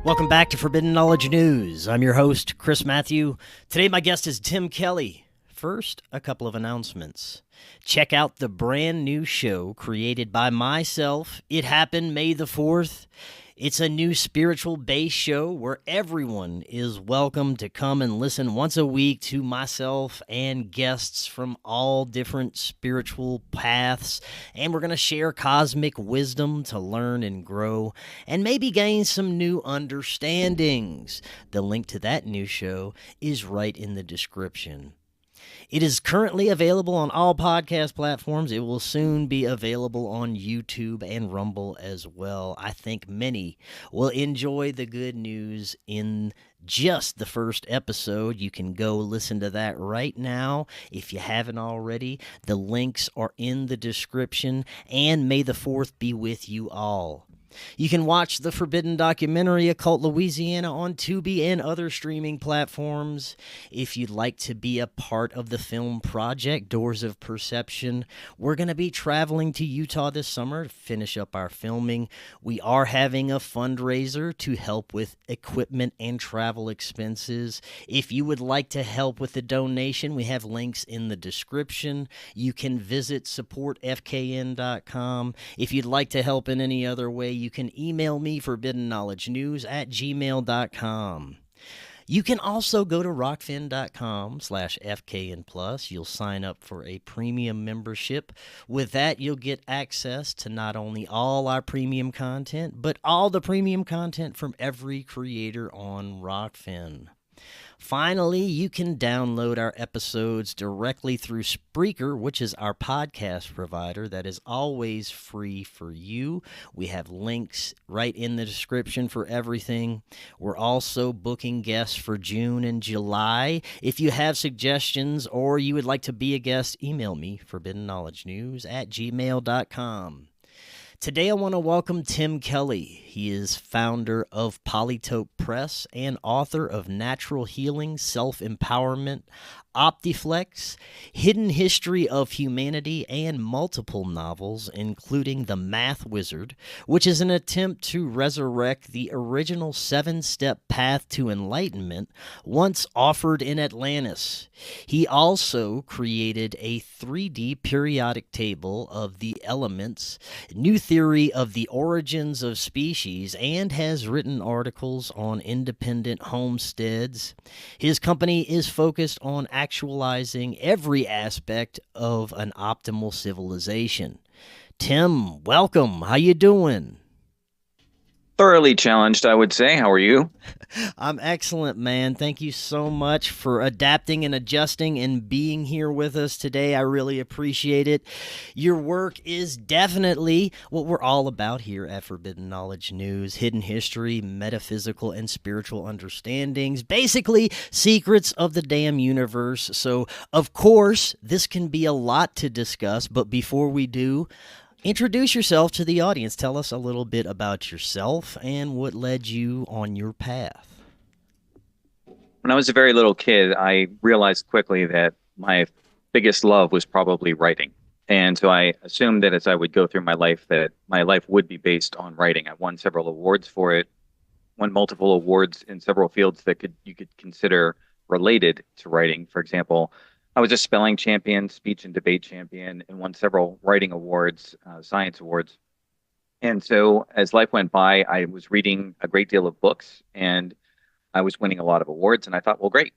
Welcome back to Forbidden Knowledge News. I'm your host, Chris Matthew. Today my guest is Tim Kelly. First, a couple of announcements. Check out the brand new show created by myself. It happened May the 4th. It's a new spiritual-based show where everyone is welcome to come and listen once a week to myself and guests from all different spiritual paths. And we're going to share cosmic wisdom to learn and grow and maybe gain some new understandings. The link to that new show is right in the description. It is currently available on all podcast platforms. It will soon be available on YouTube and Rumble as well. I think many will enjoy the good news in just the first episode. You can go listen to that right now if you haven't already. The links are in the description, and may the 4th be with you all. You can watch the Forbidden documentary Occult Louisiana on Tubi and other streaming platforms. If you'd like to be a part of the film project, Doors of Perception, we're going to be traveling to Utah this summer to finish up our filming. We are having a fundraiser to help with equipment and travel expenses. If you would like to help with the donation, we have links in the description. You can visit supportfkn.com. If you'd like to help in any other way, you can email me, forbiddenknowledgenews@gmail.com. You can also go to rokfin.com/FKN+. You'll sign up for a premium membership. With that, you'll get access to not only all our premium content, but all the premium content from every creator on Rokfin. Finally, you can download our episodes directly through Spreaker, which is our podcast provider that is always free for you. We have links right in the description for everything. We're also booking guests for June and July. If you have suggestions or you would like to be a guest, email me, forbiddenknowledgenews@gmail.com. Today I want to welcome Tim Kelly. He is founder of Polytope Press and author of Natural Healing, Self-Empowerment, Optiflex, Hidden History of Humanity, and multiple novels, including The Math Wizard, which is an attempt to resurrect the original 7-step path to enlightenment once offered in Atlantis. He also created a 3D periodic table of the elements, new theory of the origins of species, and has written articles on independent homesteads. His company is focused on actualizing every aspect of an optimal civilization. Tim, welcome. How you doing? Thoroughly challenged, I would say. How are you? I'm excellent, man. Thank you so much for adapting and adjusting and being here with us today. I really appreciate it. Your work is definitely what we're all about here at Forbidden Knowledge News. Hidden history, metaphysical and spiritual understandings, basically secrets of the damn universe. So, of course, this can be a lot to discuss, but before we do, introduce yourself to the audience. Tell us a little bit about yourself and what led you on your path. When I was a very little kid, I realized quickly that my biggest love was probably writing. And so I assumed that as I would go through my life, that my life would be based on writing. I won several awards for it, won multiple awards in several fields that you could consider related to writing. For example, I was a spelling champion, speech and debate champion, and won several writing awards, science awards. And so as life went by, I was reading a great deal of books and I was winning a lot of awards. And I thought, well, great,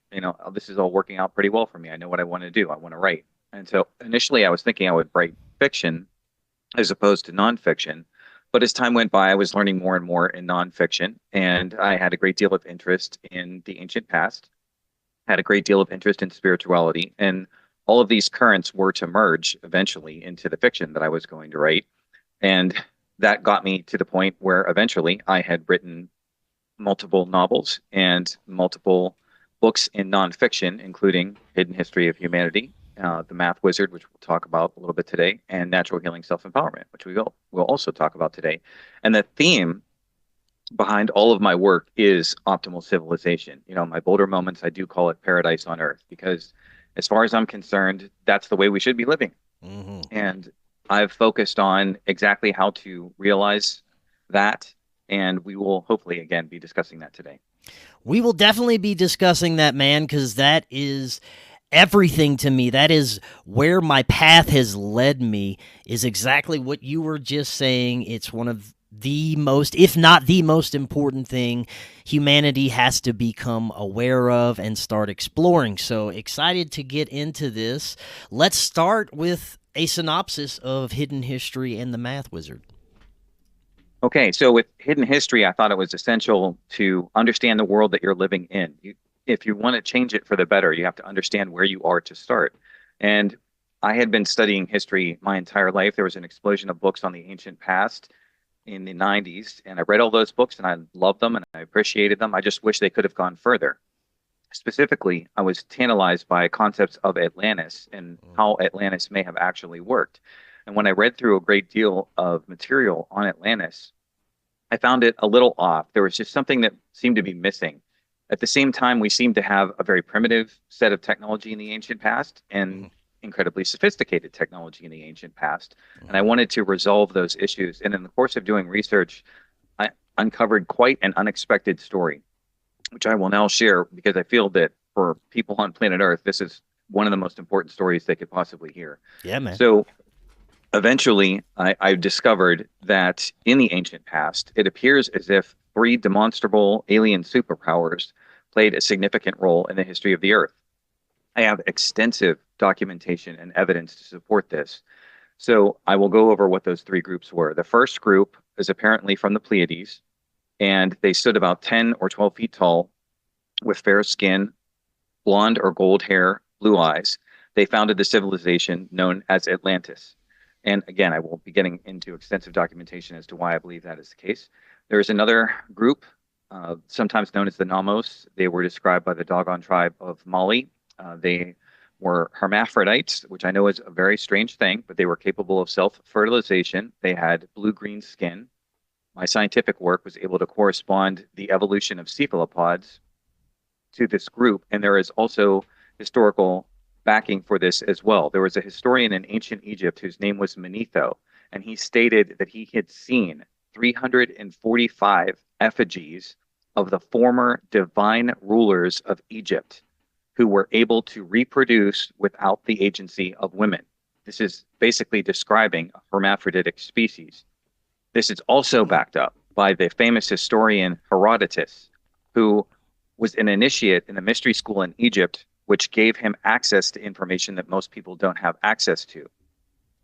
this is all working out pretty well for me. I know what I want to do. I want to write. And so initially I was thinking I would write fiction as opposed to nonfiction. But as time went by, I was learning more and more in nonfiction. And I had a great deal of interest in the ancient past, had a great deal of interest in spirituality, and all of these currents were to merge eventually into the fiction that I was going to write. And that got me to the point where eventually I had written multiple novels and multiple books in nonfiction, including Hidden History of Humanity, The Math Wizard, which we'll talk about a little bit today, and Natural Healing, Self-Empowerment, which we'll also talk about today. And the theme behind all of my work is optimal civilization. My bolder moments, I do call it paradise on earth, because as far as I'm concerned, that's the way we should be living. Mm-hmm. And I've focused on exactly how to realize that and we will hopefully, again, be discussing that today. We will definitely be discussing that, man, because that is everything to me. That is where my path has led me, is exactly what you were just saying. It's one of the most, if not the most important thing humanity has to become aware of and start exploring. So excited to get into this. Let's start with a synopsis of Hidden History and the Math Wizard. Okay, so with Hidden History, I thought it was essential to understand the world that you're living in. If you want to change it for the better, you have to understand where you are to start. And I had been studying history my entire life. There was an explosion of books on the ancient past in the 90s, and I read all those books and I loved them and I appreciated them. I just wish they could have gone further. Specifically, I was tantalized by concepts of Atlantis and how Atlantis may have actually worked. And when I read through a great deal of material on Atlantis, I found it a little off. There was just something that seemed to be missing. At the same time, we seem to have a very primitive set of technology in the ancient past and incredibly sophisticated technology in the ancient past. And I wanted to resolve those issues. And in the course of doing research, I uncovered quite an unexpected story, which I will now share because I feel that for people on planet Earth, this is one of the most important stories they could possibly hear. Yeah, man. So eventually, I discovered that in the ancient past, it appears as if 3 demonstrable alien superpowers played a significant role in the history of the Earth. I have extensive documentation and evidence to support this. So I will go over what those 3 groups were. The first group is apparently from the Pleiades, and they stood about 10 or 12 feet tall with fair skin, blonde or gold hair, blue eyes. They founded the civilization known as Atlantis. And again, I will be getting into extensive documentation as to why I believe that is the case. There is another group, sometimes known as the Namos. They were described by the Dogon tribe of Mali. They were hermaphrodites, which I know is a very strange thing, but they were capable of self-fertilization. They had blue-green skin. My scientific work was able to correspond the evolution of cephalopods to this group, and there is also historical backing for this as well. There was a historian in ancient Egypt whose name was Manetho, and he stated that he had seen 345 effigies of the former divine rulers of Egypt who were able to reproduce without the agency of women. This is basically describing a hermaphroditic species. This is also backed up by the famous historian Herodotus, who was an initiate in a mystery school in Egypt, which gave him access to information that most people don't have access to.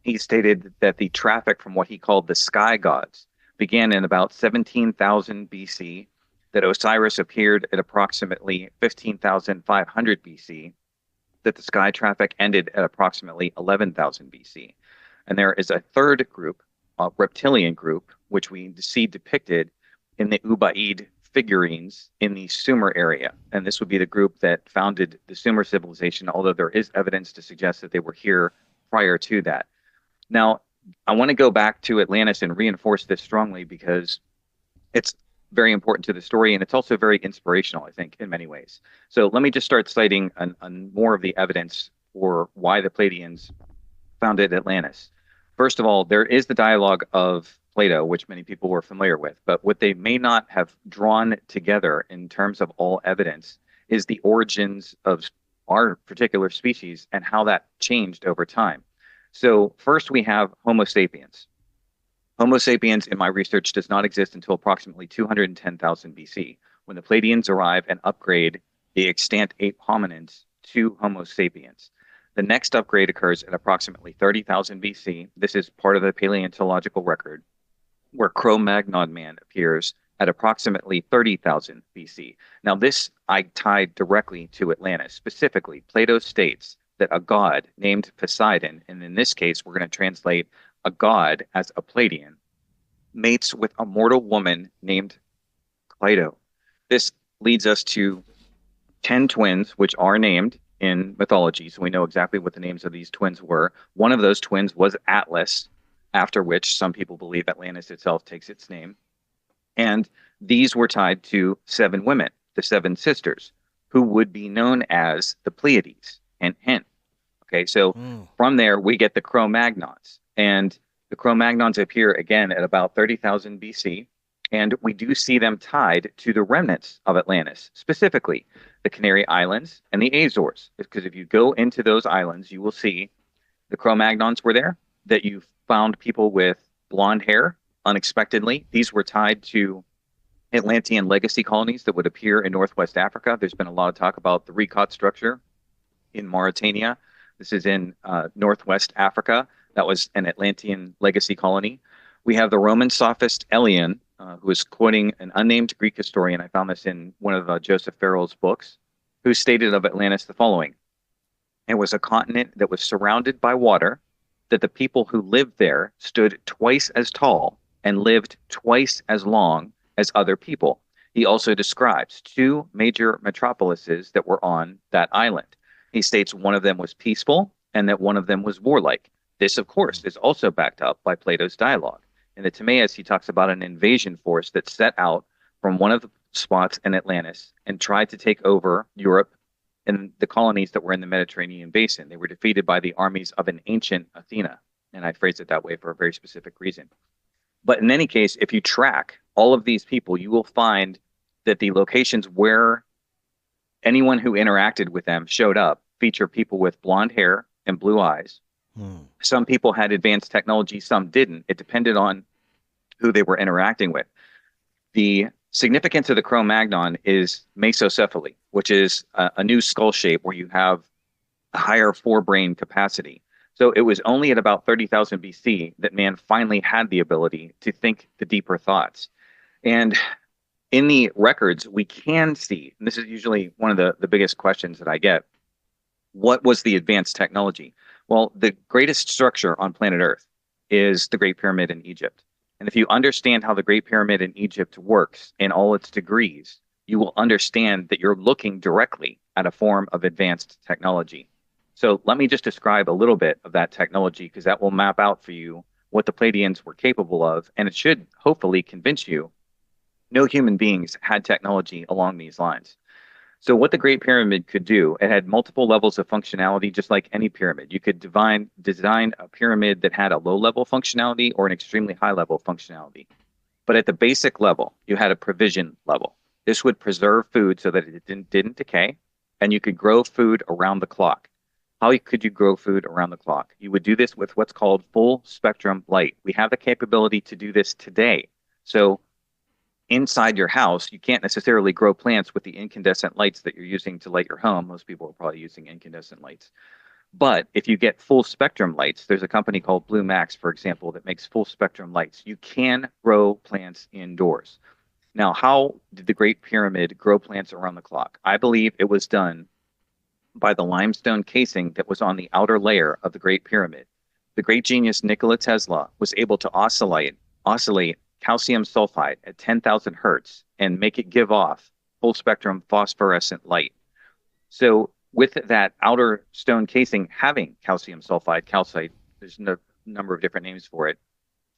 He stated that the traffic from what he called the sky gods began in about 17,000 BC, that Osiris appeared at approximately 15,500 BC, that the sky traffic ended at approximately 11,000 BC. And there is a third group, a reptilian group, which we see depicted in the Ubaid figurines in the Sumer area. And this would be the group that founded the Sumer civilization, although there is evidence to suggest that they were here prior to that. Now, I want to go back to Atlantis and reinforce this strongly because it's very important to the story, and it's also very inspirational, I think, in many ways. So let me just start citing more of the evidence for why the Pleiadians founded Atlantis. First of all, there is the dialogue of Plato, which many people were familiar with, but what they may not have drawn together in terms of all evidence is the origins of our particular species and how that changed over time. So first we have Homo sapiens. Homo sapiens, in my research, does not exist until approximately 210,000 BC, when the Pleiadians arrive and upgrade the extant ape hominins to Homo sapiens. The next upgrade occurs at approximately 30,000 BC. This is part of the paleontological record, where Cro-Magnon man appears at approximately 30,000 BC. Now, this I tied directly to Atlantis. Specifically, Plato states that a god named Poseidon, and in this case, we're going to translate a god as a Pleiadian, mates with a mortal woman named Cleito. This leads us to 10 twins, which are named in mythology, so we know exactly what the names of these twins were. One of those twins was Atlas, after which some people believe Atlantis itself takes its name. And these were tied to 7 women, the 7 sisters, who would be known as the Pleiades. Hint, hint. Okay, so from there, we get the Cro-Magnons. And the Cro-Magnons appear again at about 30,000 BC. And we do see them tied to the remnants of Atlantis, specifically the Canary Islands and the Azores. Because if you go into those islands, you will see the Cro-Magnons were there, that you found people with blonde hair unexpectedly. These were tied to Atlantean legacy colonies that would appear in Northwest Africa. There's been a lot of talk about the Rekot structure in Mauritania. This is in Northwest Africa. That was an Atlantean legacy colony. We have the Roman sophist Elian, who is quoting an unnamed Greek historian. I found this in one of Joseph Farrell's books, who stated of Atlantis the following. It was a continent that was surrounded by water, that the people who lived there stood twice as tall and lived twice as long as other people. He also describes two major metropolises that were on that island. He states one of them was peaceful and that one of them was warlike. This, of course, is also backed up by Plato's dialogue. In the Timaeus, he talks about an invasion force that set out from one of the spots in Atlantis and tried to take over Europe and the colonies that were in the Mediterranean basin. They were defeated by the armies of an ancient Athena. And I phrase it that way for a very specific reason. But in any case, if you track all of these people, you will find that the locations where anyone who interacted with them showed up feature people with blonde hair and blue eyes. Some people had advanced technology, some didn't. It depended on who they were interacting with. The significance of the Cro-Magnon is mesocephaly, which is a new skull shape where you have a higher forebrain capacity. So it was only at about 30,000 BC that man finally had the ability to think the deeper thoughts. And in the records, we can see, and this is usually one of the biggest questions that I get, what was the advanced technology? Well, the greatest structure on planet Earth is the Great Pyramid in Egypt. And if you understand how the Great Pyramid in Egypt works in all its degrees, you will understand that you're looking directly at a form of advanced technology. So let me just describe a little bit of that technology, because that will map out for you what the Pleiadians were capable of, and it should hopefully convince you no human beings had technology along these lines. So what the Great Pyramid could do, it had multiple levels of functionality, just like any pyramid. You could design a pyramid that had a low-level functionality or an extremely high-level functionality. But at the basic level, you had a provision level. This would preserve food so that it didn't decay, and you could grow food around the clock. How could you grow food around the clock? You would do this with what's called full spectrum light. We have the capability to do this today. So inside your house, you can't necessarily grow plants with the incandescent lights that you're using to light your home. Most people are probably using incandescent lights. But if you get full spectrum lights, there's a company called Blue Max, for example, that makes full spectrum lights. You can grow plants indoors. Now, how did the Great Pyramid grow plants around the clock? I believe it was done by the limestone casing that was on the outer layer of the Great Pyramid. The great genius Nikola Tesla was able to oscillate calcium sulfide at 10,000 hertz and make it give off full spectrum phosphorescent light. So with that outer stone casing having calcium sulfide, calcite, there's a number of different names for it,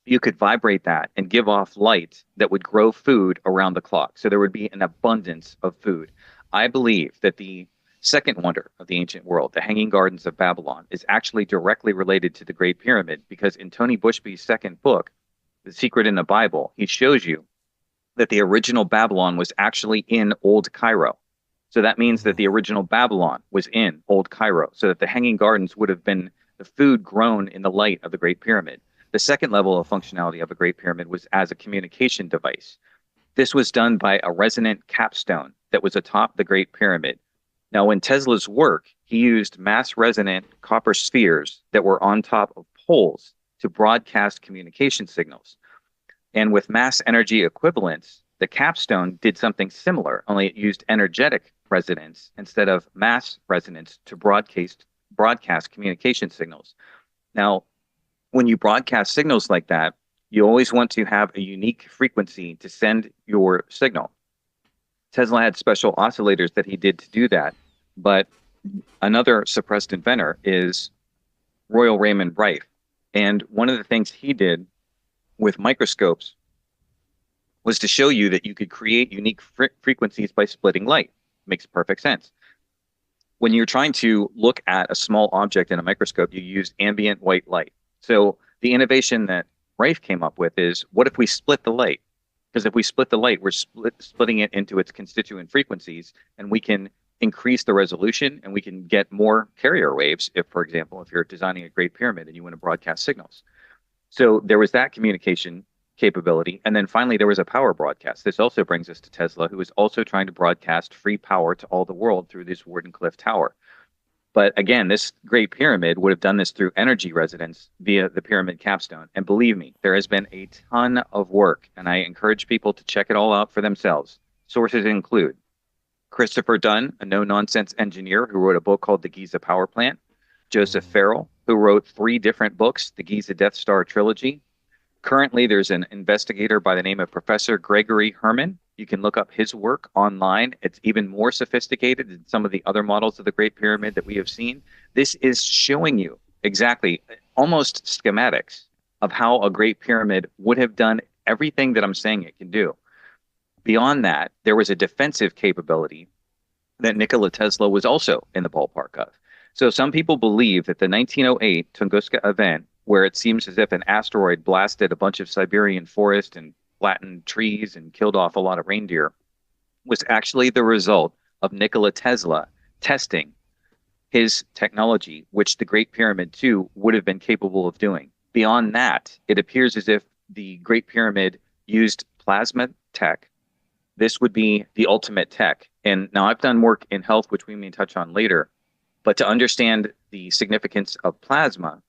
you could vibrate that and give off light that would grow food around the clock. So there would be an abundance of food. I believe that the second wonder of the ancient world, the Hanging Gardens of Babylon, is actually directly related to the Great Pyramid, because in Tony Bushby's second book, The Secret in the Bible, he shows you that the original Babylon was actually in Old Cairo. So that means that the original Babylon was in Old Cairo, so that the Hanging Gardens would have been the food grown in the light of the Great Pyramid. The second level of functionality of a Great Pyramid was as a communication device. This was done by a resonant capstone that was atop the Great Pyramid. Now, in Tesla's work, he used mass resonant copper spheres that were on top of poles to broadcast communication signals. And with mass energy equivalence, the capstone did something similar, only it used energetic resonance instead of mass resonance to broadcast communication signals. Now, when you broadcast signals like that, you always want to have a unique frequency to send your signal. Tesla had special oscillators that he did to do that, but another suppressed inventor is Royal Raymond Rife. And one of the things he did with microscopes was to show you that you could create unique frequencies by splitting light. Makes perfect sense. When you're trying to look at a small object in a microscope, you use ambient white light. So the innovation that Rife came up with is, what if we split the light? Because if we split the light, we're splitting it into its constituent frequencies, and we can increase the resolution and we can get more carrier waves if, for example, if you're designing a Great Pyramid and you want to broadcast signals. So there was that communication capability. And then finally, there was a power broadcast. This also brings us to Tesla, who is also trying to broadcast free power to all the world through this Wardenclyffe Tower. But again, this Great Pyramid would have done this through energy residence via the pyramid capstone. And believe me, there has been a ton of work, and I encourage people to check it all out for themselves. Sources include Christopher Dunn, a no-nonsense engineer who wrote a book called The Giza Power Plant, Joseph Farrell, who wrote 3 different books, the Giza Death Star Trilogy. Currently, there's an investigator by the name of Professor Gregory Herman. You can look up his work online. It's even more sophisticated than some of the other models of the Great Pyramid that we have seen. This is showing you exactly, almost schematics of how a Great Pyramid would have done everything that I'm saying it can do. Beyond that, there was a defensive capability that Nikola Tesla was also in the ballpark of. So some people believe that the 1908 Tunguska event, where it seems as if an asteroid blasted a bunch of Siberian forest and flattened trees and killed off a lot of reindeer, was actually the result of Nikola Tesla testing his technology, which the Great Pyramid 2 would have been capable of doing. Beyond that, it appears as if the Great Pyramid used plasma tech. This would be the ultimate tech. And now I've done work in health, which we may touch on later, but to understand the significance of plasma,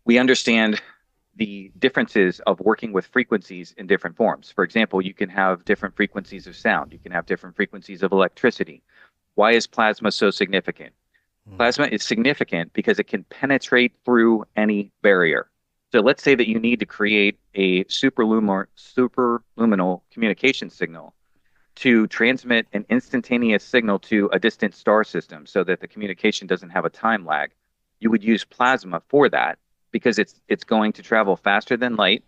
we understand the differences of working with frequencies in different forms. For example, you can have different frequencies of sound. You can have different frequencies of electricity. Why is plasma so significant? Plasma is significant because it can penetrate through any barrier. So let's say that you need to create a superluminal communication signal to transmit an instantaneous signal to a distant star system so that the communication doesn't have a time lag. You would use plasma for that, because it's going to travel faster than light,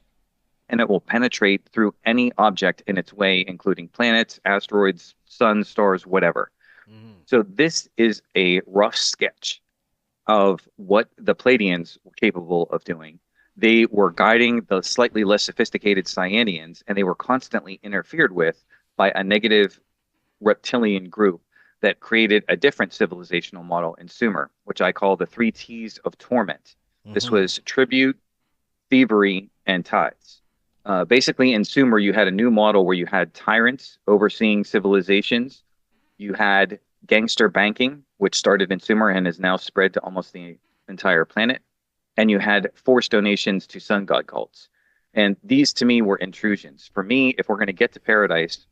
and it will penetrate through any object in its way, including planets, asteroids, suns, stars, whatever. So this is a rough sketch of what the Pleiadians were capable of doing. They were guiding the slightly less sophisticated Cyanians, and they were constantly interfered with by a negative reptilian group that created a different civilizational model in Sumer, which I call the 3 T's of torment. This was tribute, thievery, and tithes. Basically, in Sumer, you had a new model where you had tyrants overseeing civilizations. You had gangster banking, which started in Sumer and has now spread to almost the entire planet. And you had forced donations to sun god cults. And these, to me, were intrusions. For me, if we're going to get to paradise,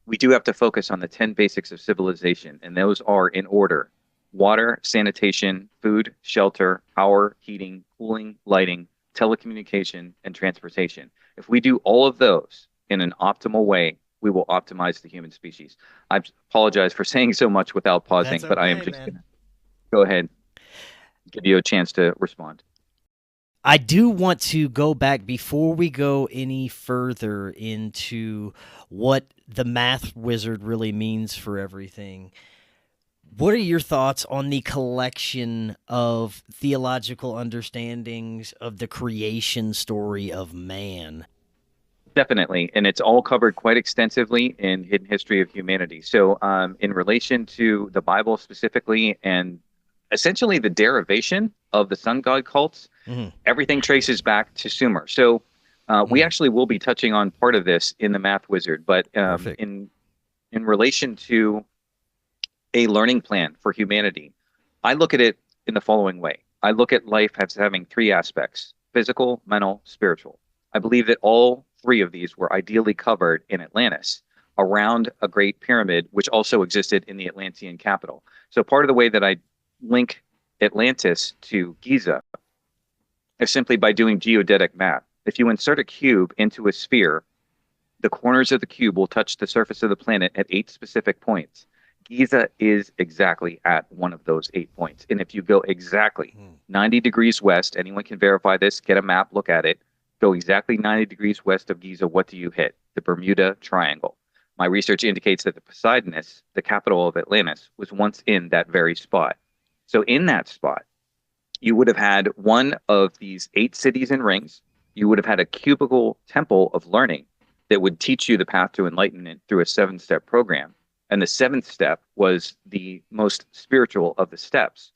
we do have to focus on the 10 basics of civilization, and those are in order: water, sanitation, food, shelter, power, heating, cooling, lighting, telecommunication, and transportation. If we do all of those in an optimal way, we will optimize the human species. I apologize for saying so much without pausing, but I am just going to go ahead and give you a chance to respond. I do want to go back before we go any further into what the math wizard really means for everything. What are your thoughts on the collection of theological understandings of the creation story of man? Definitely, and it's all covered quite extensively in Hidden History of Humanity. So in relation to the Bible specifically, and essentially the derivation of the sun god cults, everything traces back to Sumer. So we actually will be touching on part of this in the Math Wizard, but in relation to a learning plan for humanity, I look at it in the following way. I look at life as having 3 aspects: physical, mental, spiritual. I believe that all 3 of these were ideally covered in Atlantis around a great pyramid, which also existed in the Atlantean capital. So part of the way that I link Atlantis to Giza is simply by doing geodetic math. If you insert a cube into a sphere, the corners of the cube will touch the surface of the planet at 8 specific points. Giza is exactly at one of those 8 points. And if you go exactly 90 degrees west, anyone can verify this, get a map, look at it, go exactly 90 degrees west of Giza, what do you hit? The Bermuda Triangle. My research indicates that the Poseidonus, the capital of Atlantis, was once in that very spot. So in that spot, you would have had one of these 8 cities and rings. You would have had a cubical temple of learning that would teach you the path to enlightenment through a 7-step program. And the 7th step was the most spiritual of the steps.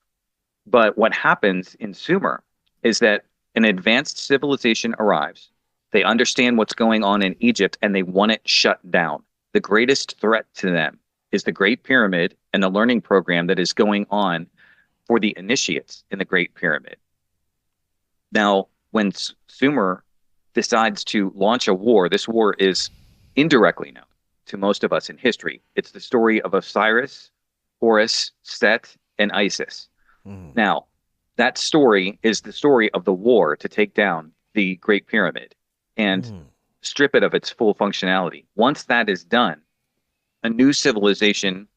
But what happens in Sumer is that an advanced civilization arrives. They understand what's going on in Egypt and they want it shut down. The greatest threat to them is the Great Pyramid and the learning program that is going on for the initiates in the Great Pyramid. Now, when Sumer decides to launch a war, this war is indirectly known to most of us in history. It's the story of Osiris, Horus, Set, and Isis. Now, that story is the story of the war to take down the Great Pyramid and strip it of its full functionality. Once that is done, a new civilization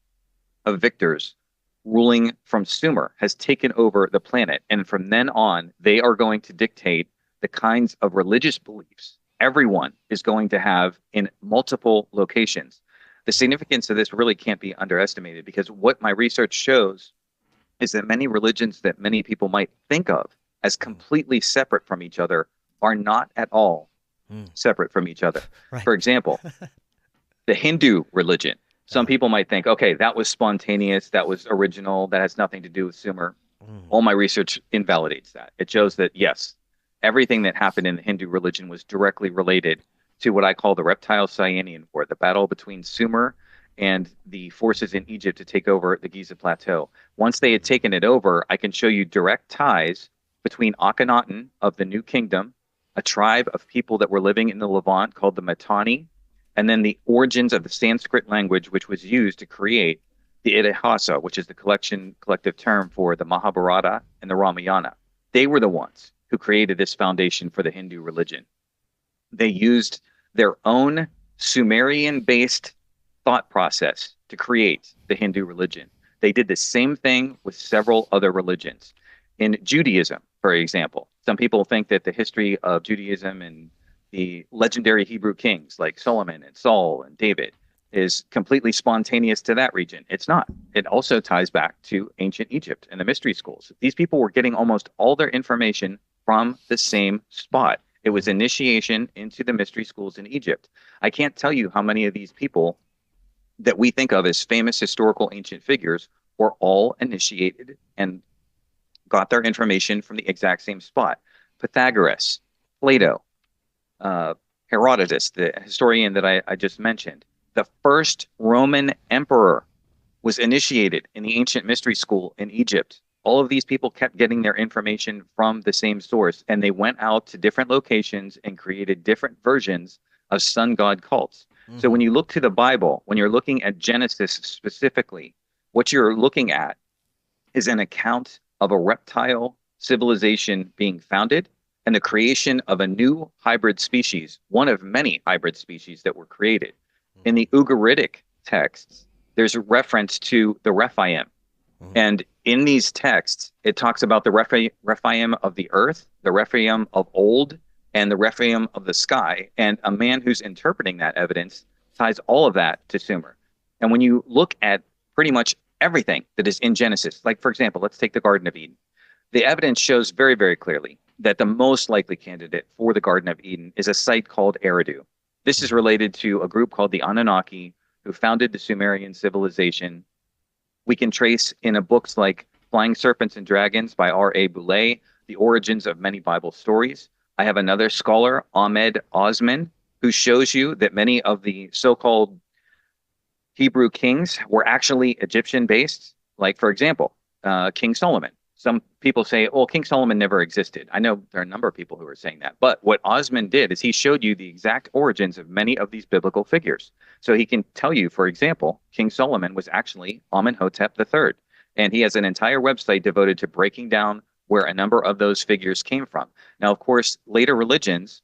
of victors ruling from Sumer has taken over the planet. And from then on, they are going to dictate the kinds of religious beliefs everyone is going to have in multiple locations. The significance of this really can't be underestimated, because what my research shows is that many religions that many people might think of as completely separate from each other are not at all separate from each other. Right. For example, the Hindu religion. Some people might think, okay, that was spontaneous, that was original, that has nothing to do with Sumer. All my research invalidates that. It shows that, yes, everything that happened in the Hindu religion was directly related to what I call the Reptile Cyanian War, the battle between Sumer and the forces in Egypt to take over the Giza Plateau. Once they had taken it over, I can show you direct ties between Akhenaten of the New Kingdom, a tribe of people that were living in the Levant called the Mitanni, and then the origins of the Sanskrit language, which was used to create the Itihasa, which is the collective term for the Mahabharata and the Ramayana. They were the ones who created this foundation for the Hindu religion. They used their own Sumerian-based thought process to create the Hindu religion. They did the same thing with several other religions. In Judaism, for example, some people think that the history of Judaism and the legendary Hebrew kings like Solomon and Saul and David is completely spontaneous to that region. It's not. It also ties back to ancient Egypt and the mystery schools. These people were getting almost all their information from the same spot. It was initiation into the mystery schools in Egypt. I can't tell you how many of these people that we think of as famous historical ancient figures were all initiated and got their information from the exact same spot. Pythagoras, Plato, Herodotus, the historian that I just mentioned, the first Roman emperor was initiated in the ancient mystery school in Egypt. All of these people kept getting their information from the same source, and they went out to different locations and created different versions of sun god cults. So when you look to the Bible, when you're looking at Genesis specifically, what you're looking at is an account of a reptile civilization being founded and the creation of a new hybrid species, one of many hybrid species that were created. In the Ugaritic texts, there's a reference to the Rephaim. And in these texts, it talks about the Rephaim of the earth, the Rephaim of old, and the Rephaim of the sky. And a man who's interpreting that evidence ties all of that to Sumer. And when you look at pretty much everything that is in Genesis, like, for example, let's take the Garden of Eden. The evidence shows very, very clearly that the most likely candidate for the Garden of Eden is a site called Eridu. This is related to a group called the Anunnaki, who founded the Sumerian civilization. We can trace in books like Flying Serpents and Dragons by R.A. Boulay the origins of many Bible stories. I have another scholar, Ahmed Osman, who shows you that many of the so-called Hebrew kings were actually Egyptian-based. Like, for example, King Solomon. Some people say, oh, King Solomon never existed. I know there are a number of people who are saying that. But what Osman did is he showed you the exact origins of many of these biblical figures. So he can tell you, for example, King Solomon was actually Amenhotep III. And he has an entire website devoted to breaking down where a number of those figures came from. Now, of course, later religions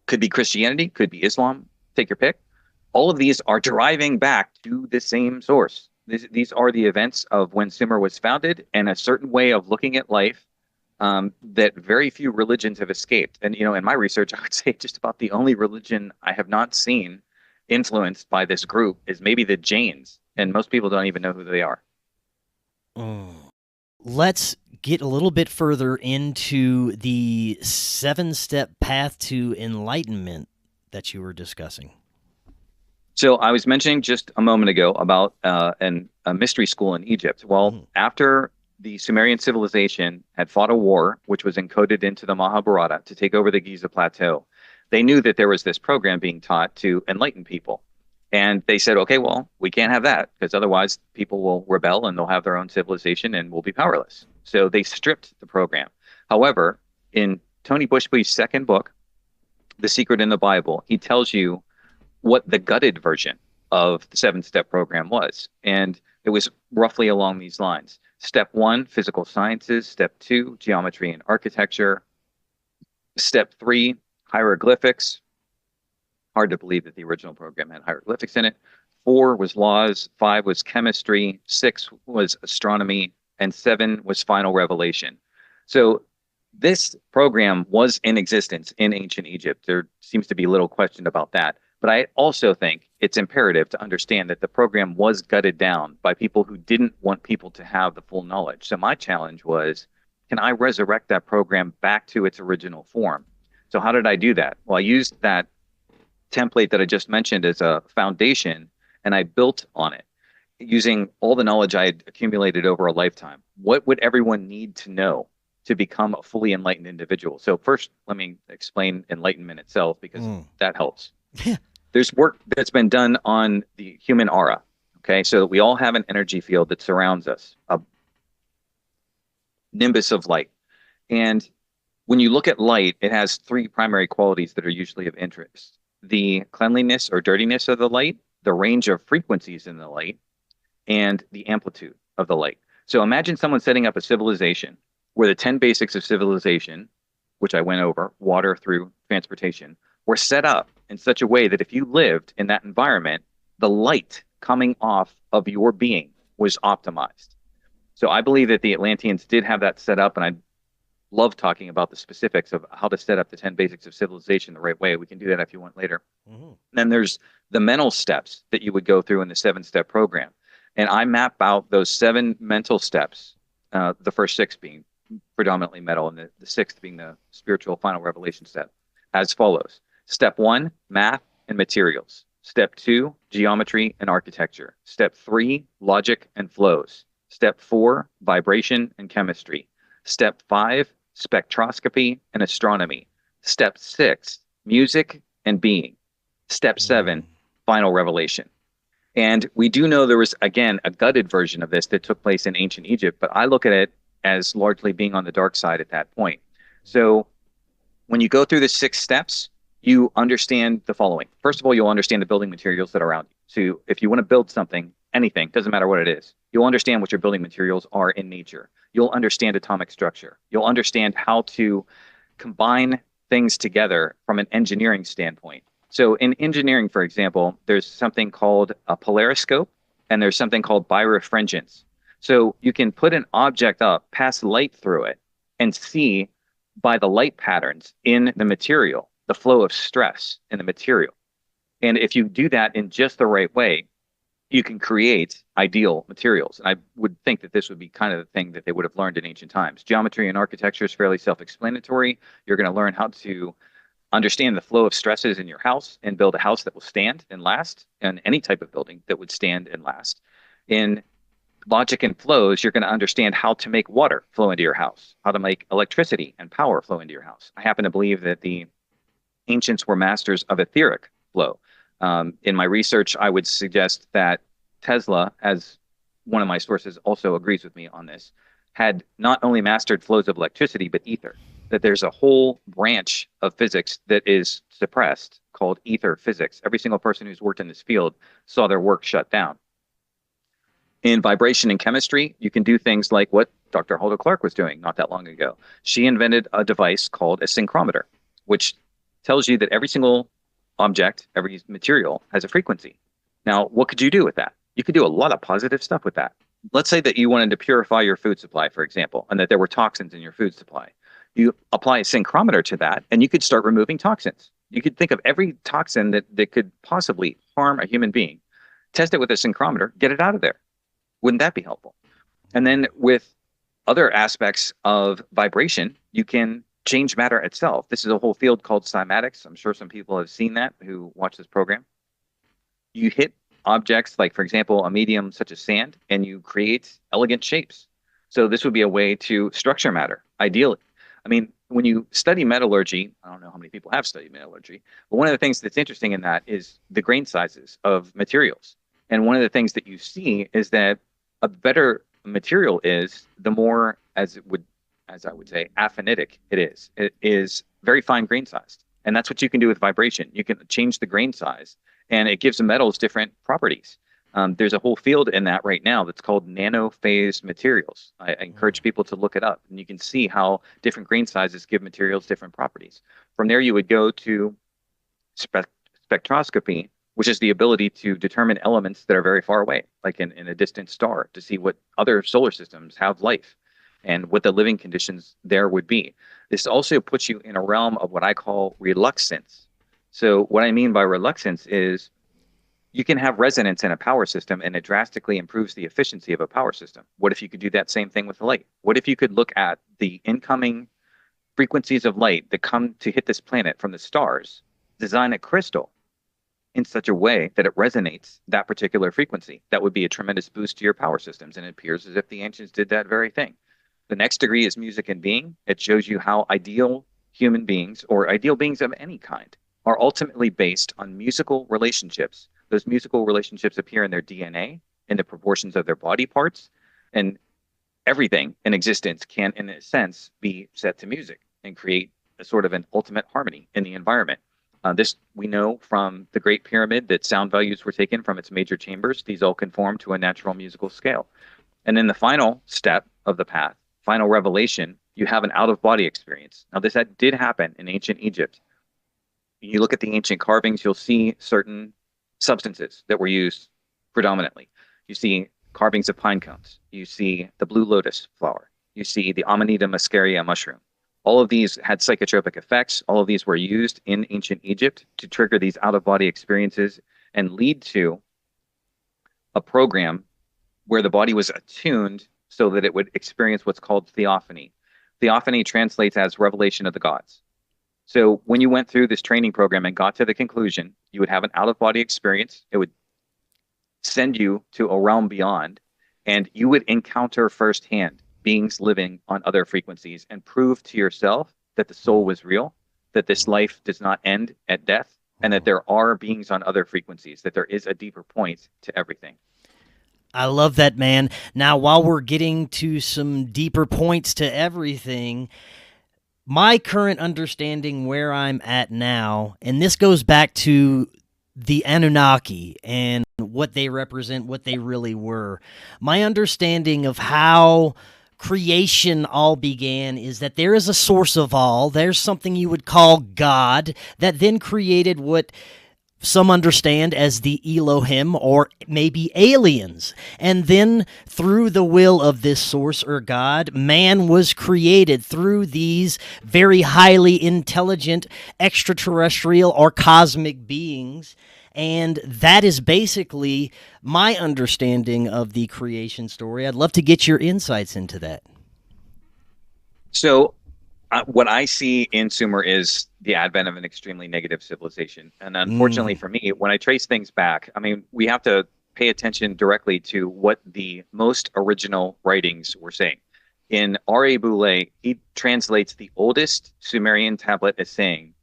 could be Christianity, could be Islam, take your pick. All of these are deriving back to the same source. These are the events of when Sumer was founded and a certain way of looking at life that very few religions have escaped. And, in my research, I would say just about the only religion I have not seen influenced by this group is maybe the Jains. And most people don't even know who they are. Let's get a little bit further into the 7-step path to enlightenment that you were discussing? So I was mentioning just a moment ago about a mystery school in Egypt. Well, after the Sumerian civilization had fought a war, which was encoded into the Mahabharata to take over the Giza Plateau, they knew that there was this program being taught to enlighten people. And they said, okay, well, we can't have that because otherwise people will rebel and they'll have their own civilization and we'll be powerless. So they stripped the program. However, in Tony Bushby's second book, The Secret in the Bible, he tells you what the gutted version of the 7-step program was. And it was roughly along these lines. Step 1, physical sciences. Step 2, geometry and architecture. Step 3, hieroglyphics. Hard to believe that the original program had hieroglyphics in it. 4 was laws. 5 was chemistry. 6 was astronomy. And 7 was final revelation. So this program was in existence in ancient Egypt. There seems to be little question about that. But I also think it's imperative to understand that the program was gutted down by people who didn't want people to have the full knowledge. So my challenge was, can I resurrect that program back to its original form? So how did I do that? Well, I used that template that I just mentioned as a foundation, and I built on it using all the knowledge I had accumulated over a lifetime. What would everyone need to know to become a fully enlightened individual? So first, let me explain enlightenment itself, because that helps. There's work that's been done on the human aura. Okay, so we all have an energy field that surrounds us, a nimbus of light. And when you look at light, it has 3 primary qualities that are usually of interest: the cleanliness or dirtiness of the light, the range of frequencies in the light, and the amplitude of the light. So imagine someone setting up a civilization where the 10 basics of civilization, which I went over, water through transportation, were set up in such a way that if you lived in that environment, the light coming off of your being was optimized. So I believe that the Atlanteans did have that set up, and I love talking about the specifics of how to set up the 10 basics of civilization the right way. We can do that if you want later. Then there's the mental steps that you would go through in the 7-step program. And I map out those 7 mental steps, the first 6 being predominantly mental, and the 6th being the spiritual final revelation step, as follows. Step 1, math and materials. Step 2, geometry and architecture. Step 3, logic and flows. Step 4, vibration and chemistry. Step 5, spectroscopy and astronomy. Step 6, music and being. Step 7, final revelation. And we do know there was, again, a gutted version of this that took place in ancient Egypt, but I look at it as largely being on the dark side at that point. So when you go through the 6 steps, you understand the following. First of all, you'll understand the building materials that are around you. So if you want to build something, anything, doesn't matter what it is, you'll understand what your building materials are in nature. You'll understand atomic structure. You'll understand how to combine things together from an engineering standpoint. So in engineering, for example, there's something called a polariscope, and there's something called birefringence. So you can put an object up, pass light through it, and see by the light patterns in the material the flow of stress in the material. And if you do that in just the right way, you can create ideal materials. And I would think that this would be kind of the thing that they would have learned in ancient times. Geometry and architecture is fairly self-explanatory. You're going to learn how to understand the flow of stresses in your house and build a house that will stand and last, and any type of building that would stand and last. In logic and flows, you're going to understand how to make water flow into your house, how to make electricity and power flow into your house. I happen to believe that the ancients were masters of etheric flow. In my research, I would suggest that Tesla, as one of my sources also agrees with me on this, had not only mastered flows of electricity, but ether. That there's a whole branch of physics that is suppressed called ether physics. Every single person who's worked in this field saw their work shut down. In vibration and chemistry, you can do things like what Dr. Hulda Clark was doing not that long ago. She invented a device called a synchrometer, which tells you that every single object, every material has a frequency. Now, what could you do with that? You could do a lot of positive stuff with that. Let's say that you wanted to purify your food supply, for example, and that there were toxins in your food supply. You apply a synchrometer to that, and you could start removing toxins. You could think of every toxin that could possibly harm a human being, test it with a synchrometer, get it out of there. Wouldn't that be helpful? And then with other aspects of vibration, you can change matter itself. This is a whole field called cymatics. I'm sure some people have seen that who watch this program. You hit objects like, for example, a medium such as sand, and you create elegant shapes. So this would be a way to structure matter, ideally. I mean, when you study metallurgy, I don't know how many people have studied metallurgy, but one of the things that's interesting in that is the grain sizes of materials. And one of the things that you see is that a better material is, the more, as I would say, affinitic it is. It is very fine grain sized. And that's what you can do with vibration. You can change the grain size, and it gives the metals different properties. There's a whole field in that right now that's called nanophase materials. I encourage people to look it up, and you can see how different grain sizes give materials different properties. From there, you would go to spectroscopy, which is the ability to determine elements that are very far away, like in a distant star, to see what other solar systems have life and what the living conditions there would be. This also puts you in a realm of what I call reluxance. So what I mean by reluxance is you can have resonance in a power system, and it drastically improves the efficiency of a power system. What if you could do that same thing with light? What if you could look at the incoming frequencies of light that come to hit this planet from the stars, design a crystal in such a way that it resonates that particular frequency? That would be a tremendous boost to your power systems, and it appears as if the ancients did that very thing. The next degree is music and being. It shows you how ideal human beings, or ideal beings of any kind, are ultimately based on musical relationships. Those musical relationships appear in their DNA, in the proportions of their body parts, and everything in existence can, in a sense, be set to music and create a sort of an ultimate harmony in the environment. This we know from the Great Pyramid, that sound values were taken from its major chambers. These all conform to a natural musical scale. And then the final step of the path, final revelation, you have an out-of-body experience. Now, that did happen in ancient Egypt. You look at the ancient carvings, you'll see certain substances that were used predominantly. You see carvings of pine cones. You see the blue lotus flower. You see the Amanita muscaria mushroom. All of these had psychotropic effects. All of these were used in ancient Egypt to trigger these out-of-body experiences and lead to a program where the body was attuned so that it would experience what's called theophany. Theophany translates as revelation of the gods. So when you went through this training program and got to the conclusion, you would have an out-of-body experience. It would send you to a realm beyond, and you would encounter firsthand beings living on other frequencies and prove to yourself that the soul was real, that this life does not end at death, and that there are beings on other frequencies, that there is a deeper point to everything. I love that, man. Now, while we're getting to some deeper points to everything, my current understanding where I'm at now, and this goes back to the Anunnaki and what they represent, what they really were. My understanding of how creation all began is that there is a source of all. There's something you would call God that then created what some understand as the Elohim, or maybe aliens. And then through the will of this source or God, man was created through these very highly intelligent extraterrestrial or cosmic beings. And that is basically my understanding of the creation story. I'd love to get your insights into that. So what I see in Sumer is the advent of an extremely negative civilization. And unfortunately for me, when I trace things back, I mean, we have to pay attention directly to what the most original writings were saying. In R.A. Boulay, he translates the oldest Sumerian tablet as saying,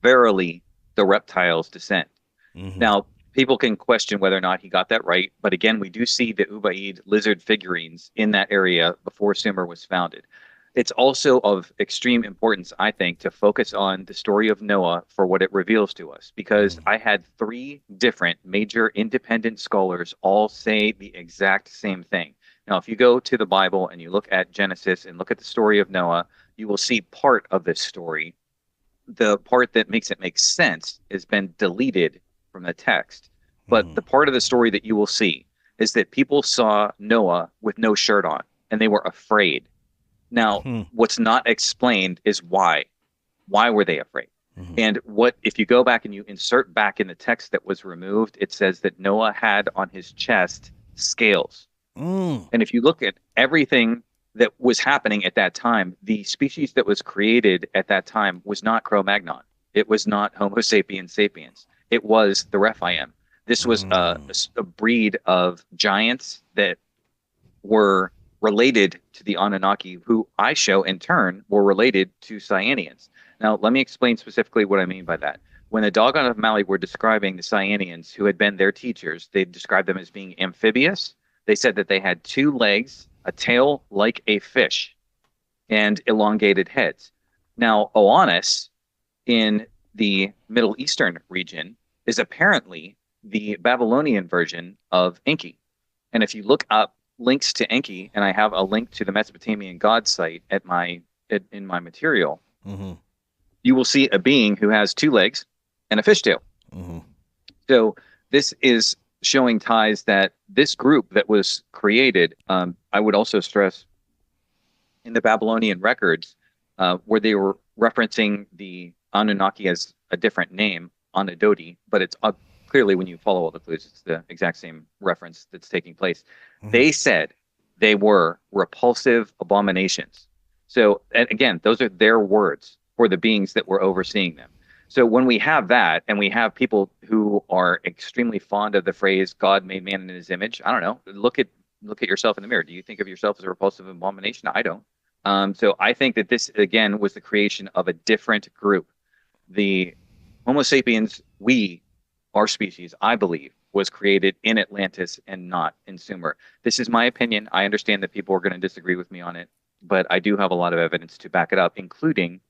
"Verily, the reptiles descend." Now, people can question whether or not he got that right. But again, we do see the Ubaid lizard figurines in that area before Sumer was founded. It's also of extreme importance, I think, to focus on the story of Noah for what it reveals to us, because I had 3 different major independent scholars all say the exact same thing. Now, if you go to the Bible and you look at Genesis and look at the story of Noah, you will see part of this story. The part that makes it make sense has been deleted from the text. But the part of the story that you will see is that people saw Noah with no shirt on, and they were afraid. Now, what's not explained is why. Why were they afraid? And what if you go back and you insert back in the text that was removed, it says that Noah had on his chest scales. And if you look at everything that was happening at that time, the species that was created at that time was not Cro-Magnon. It was not Homo sapiens sapiens. It was the Rephaim. This was a breed of giants that were related to the Anunnaki, who I show in turn were related to Cyanians. Now, let me explain specifically what I mean by that. When the Dogon of Mali were describing the Cyanians, who had been their teachers, they described them as being amphibious. They said that they had 2 legs, a tail like a fish, and elongated heads. Now, Oannes in the Middle Eastern region is apparently the Babylonian version of Enki. And if you look up links to Enki, and I have a link to the Mesopotamian god site in my material, you will see a being who has 2 legs and a fishtail. So this is showing ties that this group that was created, I would also stress in the Babylonian records, where they were referencing the Anunnaki as a different name, Anadoti, but it's clearly, when you follow all the clues, it's the exact same reference that's taking place. They said they were repulsive abominations. So, and again, those are their words for the beings that were overseeing them. So when we have that, and we have people who are extremely fond of the phrase "God made man in His image," I don't know. Look at yourself in the mirror. Do you think of yourself as a repulsive abomination? I don't. So I think that this again was the creation of a different group. The Homo sapiens, our species, I believe, was created in Atlantis and not in Sumer. This is my opinion. I understand that people are going to disagree with me on it, but I do have a lot of evidence to back it up, including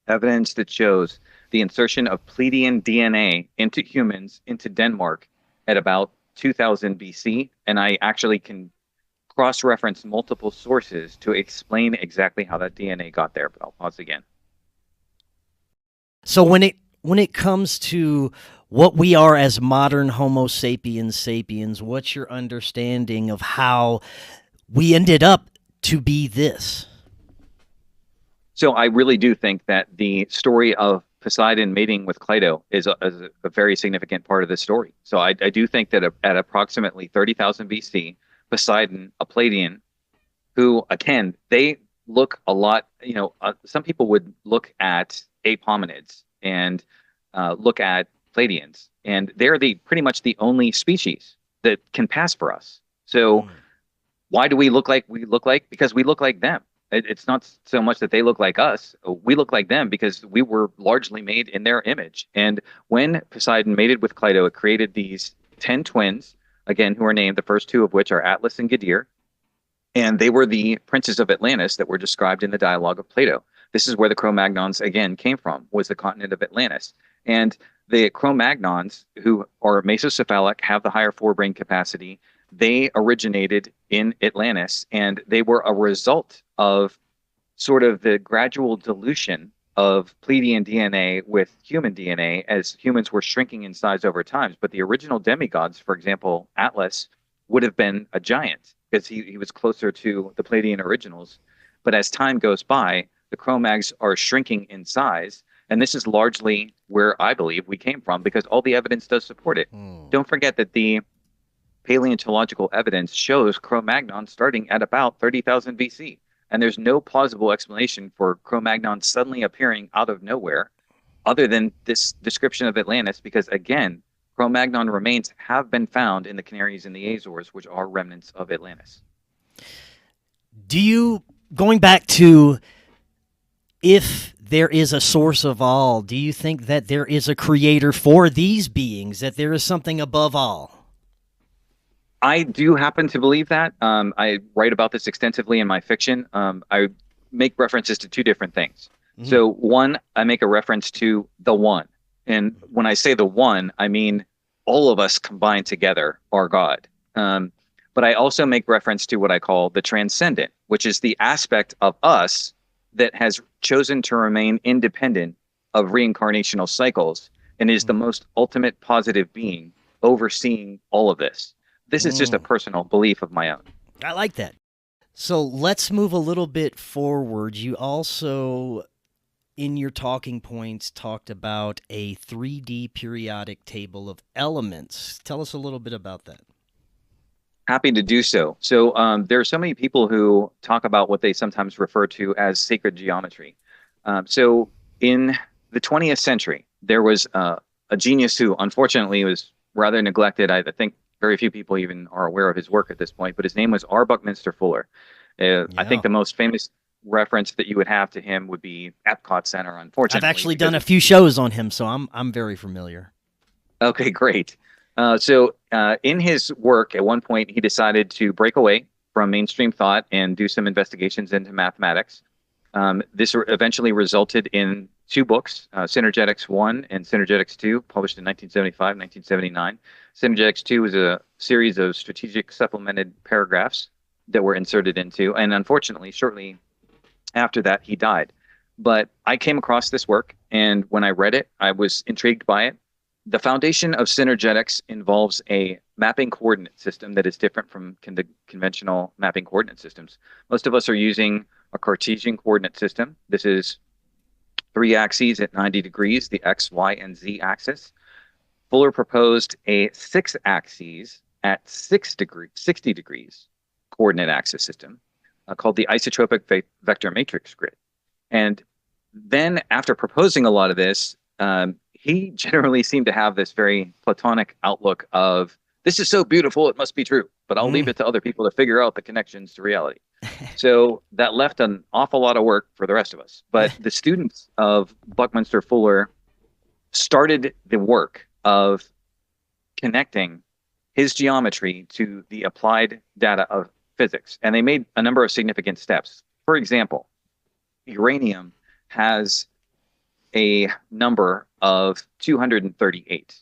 evidence that shows the insertion of Pleiadian DNA into humans, into Denmark, at about 2000 BC. And I actually can cross-reference multiple sources to explain exactly how that DNA got there, but I'll pause again. So when it comes to what we are as modern Homo sapiens, what's your understanding of how we ended up to be this? So I really do think that the story of Poseidon mating with Cleito is a very significant part of the story. So I do think that at approximately 30,000 BC, Poseidon, a Pleiadian, who, again, they look a lot, some people would look at ape hominids and look at Pleiadians, and they're pretty much the only species that can pass for us. So why do we look like we look like? Because we look like them. It's not so much that they look like us. We look like them because we were largely made in their image. And when Poseidon mated with Cleito, it created these 10 twins, again, who are named, the first 2 of which are Atlas and Gadir. And they were the princes of Atlantis that were described in the dialogue of Plato. This is where the Cro-Magnons, again, came from, was the continent of Atlantis. And the Cro-Magnons, who are mesocephalic, have the higher forebrain capacity, they originated in Atlantis, and they were a result of sort of the gradual dilution of Pleiadian DNA with human DNA as humans were shrinking in size over time. But the original demigods, for example, Atlas, would have been a giant because he was closer to the Pleiadian originals. But as time goes by, the Cro-Mags are shrinking in size. And this is largely where I believe we came from, because all the evidence does support it. Don't forget that the paleontological evidence shows Cro-Magnon starting at about 30,000 BC. And there's no plausible explanation for Cro-Magnon suddenly appearing out of nowhere other than this description of Atlantis, because, again, Cro-Magnon remains have been found in the Canaries and the Azores, which are remnants of Atlantis. Going back to if there is a source of all, do you think that there is a creator for these beings, that there is something above all? I do happen to believe that. I write about this extensively in my fiction. I make references to 2 different things. So one, I make a reference to the one. And when I say the one, I mean all of us combined together are God. But I also make reference to what I call the transcendent, which is the aspect of us that has chosen to remain independent of reincarnational cycles and is the most ultimate positive being overseeing all of this. This is just a personal belief of my own. I like that. So let's move a little bit forward. You also, in your talking points, talked about a 3D periodic table of elements. Tell us a little bit about that. Happy to do so. So there are so many people who talk about what they sometimes refer to as sacred geometry. So in the 20th century, there was a genius who unfortunately was rather neglected. I think very few people even are aware of his work at this point, but his name was R. Buckminster Fuller. I think Yeah. the most famous reference that you would have to him would be Epcot Center, I've unfortunately, actually because done a of few shows on him, so I'm very familiar. okay, great. In his work, at one point, he decided to break away from mainstream thought and do some investigations into mathematics. Eventually resulted in two books, Synergetics 1 and Synergetics 2, published in 1975, 1979. Synergetics 2 was a series of strategic supplemented paragraphs that were inserted into, and unfortunately, shortly after that, he died. But I came across this work, and when I read it, I was intrigued by it. The foundation of synergetics involves a mapping coordinate system that is different from the conventional mapping coordinate systems. Most of us are using a Cartesian coordinate system. This is three axes at 90 degrees, the X, Y, and Z axis. Fuller proposed a six axes at 60 degrees coordinate axis system called the isotropic vector matrix grid. And then after proposing a lot of this, he generally seemed to have this very platonic outlook of this is so beautiful, it must be true, but I'll leave it to other people to figure out the connections to reality. So that left an awful lot of work for the rest of us. But the students of Buckminster Fuller started the work of connecting his geometry to the applied data of physics. And they made a number of significant steps. For example, uranium has a number of 238.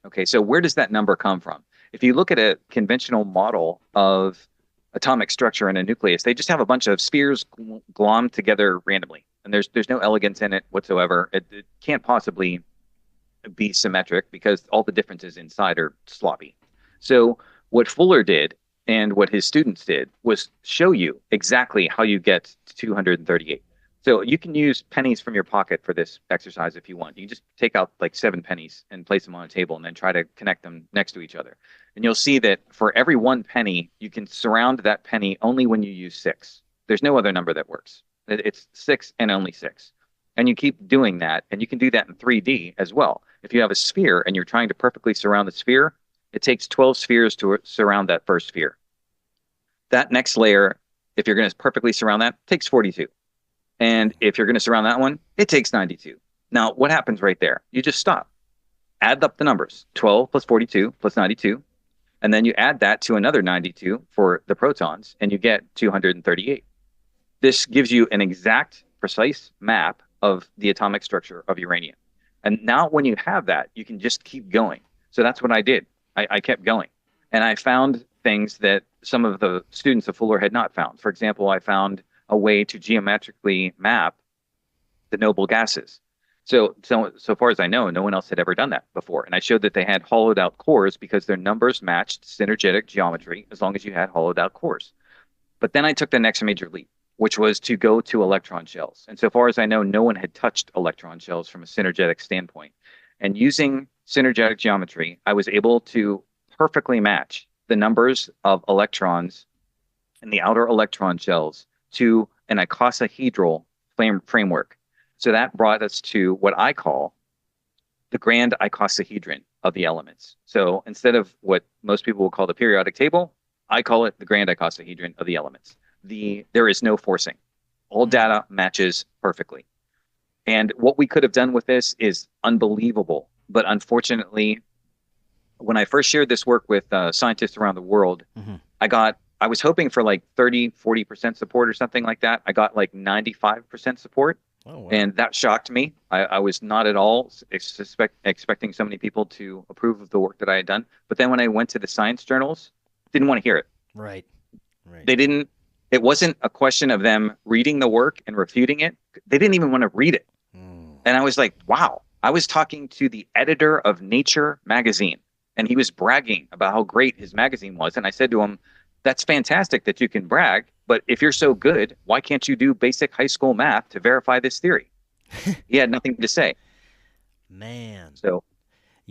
Okay, so where does that number come from? If you look at a conventional model of atomic structure in a nucleus, they just have a bunch of spheres glommed together randomly, and there's no elegance in it whatsoever. It can't possibly be symmetric because all the differences inside are sloppy. So what Fuller did and what his students did was show you exactly how you get to 238. So you can use pennies from your pocket for this exercise if you want. You just take out like 7 pennies and place them on a table and then try to connect them next to each other. And you'll see that for every 1 penny, you can surround that penny only when you use 6. There's no other number that works. It's 6 and only 6. And you keep doing that, and you can do that in 3D as well. If you have a sphere and you're trying to perfectly surround the sphere, it takes 12 spheres to surround that first sphere. That next layer, if you're going to perfectly surround that, takes 42. And if you're going to surround that one, it takes 92. Now, what happens right there? You just stop. Add up the numbers, 12 plus 42 plus 92. And then you add that to another 92 for the protons, and you get 238. This gives you an exact, precise map of the atomic structure of uranium. And now when you have that, you can just keep going. So that's what I did. I kept going. And I found things that some of the students of Fuller had not found. For example, I found a way to geometrically map the noble gases. So far as I know, no one else had ever done that before. And I showed that they had hollowed out cores because their numbers matched synergetic geometry as long as you had hollowed out cores. But then I took the next major leap, which was to go to electron shells. And so far as I know, no one had touched electron shells from a synergetic standpoint. And using synergetic geometry, I was able to perfectly match the numbers of electrons in the outer electron shells to an icosahedral framework. So that brought us to what I call the grand icosahedron of the elements. So instead of what most people will call the periodic table, I call it the grand icosahedron of the elements. There is no forcing. All data matches perfectly. And what we could have done with this is unbelievable. But unfortunately, when I first shared this work with scientists around the world, I was hoping for like 30, 40% support or something like that. I got like 95% support. Oh, wow. And that shocked me. I was not at all expecting so many people to approve of the work that I had done. But then when I went to the science journals, didn't want to hear it. Right. They didn't. It wasn't a question of them reading the work and refuting it. They didn't even want to read it. And I was like, wow. I was talking to the editor of Nature magazine, and he was bragging about how great his magazine was. And I said to him, that's fantastic that you can brag, but if you're so good, why can't you do basic high school math to verify this theory? He had nothing to say. Man. So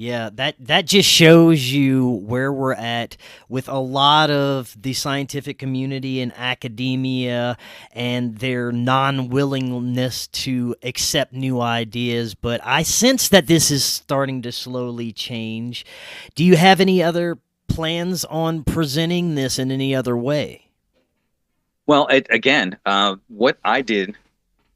Yeah, that just shows you where we're at with a lot of the scientific community and academia and their non-willingness to accept new ideas. But I sense that this is starting to slowly change. Do you have any other plans on presenting this in any other way? Well, what I did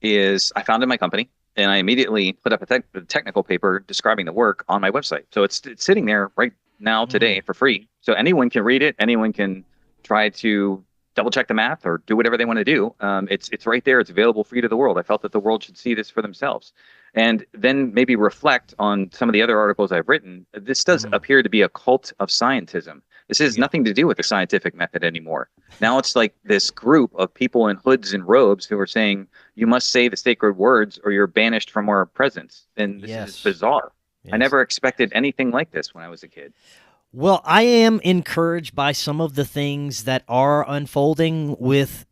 is I founded my company and I immediately put up a technical paper describing the work on my website. So it's sitting there right now today for free. So anyone can read it. Anyone can try to double check the math or do whatever they want to do. It's right there. It's available free to the world. I felt that the world should see this for themselves, and then maybe reflect on some of the other articles I've written. This does appear to be a cult of scientism. This has nothing to do with the scientific method anymore. Now it's like this group of people in hoods and robes who are saying, you must say the sacred words or you're banished from our presence. And this is bizarre. I never expected anything like this when I was a kid. Well, I am encouraged by some of the things that are unfolding with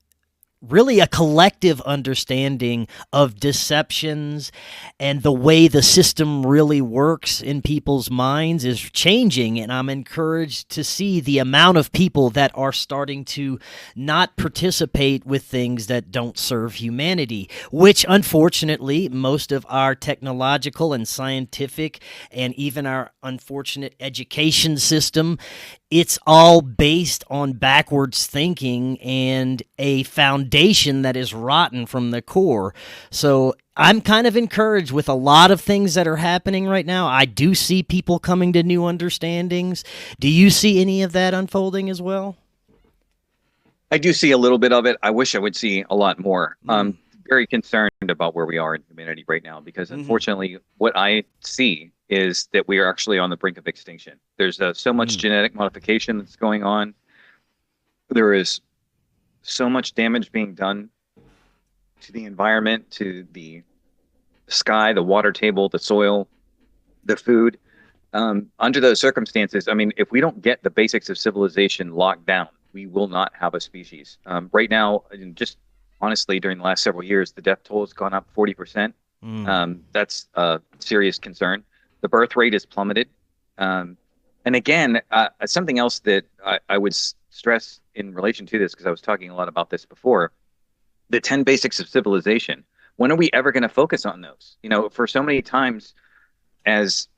really a collective understanding of deceptions, and the way the system really works in people's minds is changing. And I'm encouraged to see the amount of people that are starting to not participate with things that don't serve humanity, which unfortunately most of our technological and scientific and even our unfortunate education system, it's all based on backwards thinking and a foundation that is rotten from the core. So I'm kind of encouraged with a lot of things that are happening right now. I do see people coming to new understandings. Do you see any of that unfolding as well? I do see a little bit of it. I wish I would see a lot more. I'm very concerned about where we are in humanity right now, because unfortunately what I see is that we are actually on the brink of extinction. There's so much genetic modification that's going on. There is so much damage being done to the environment, to the sky, the water table, the soil, the food. Under those circumstances, I mean, if we don't get the basics of civilization locked down, we will not have a species. Right now, just honestly, during the last several years, the death toll has gone up 40%. That's a serious concern. The birth rate is plummeted. And again, something else that I would stress in relation to this, because I was talking a lot about this before, the 10 basics of civilization. When are we ever going to focus on those? You know, for so many times as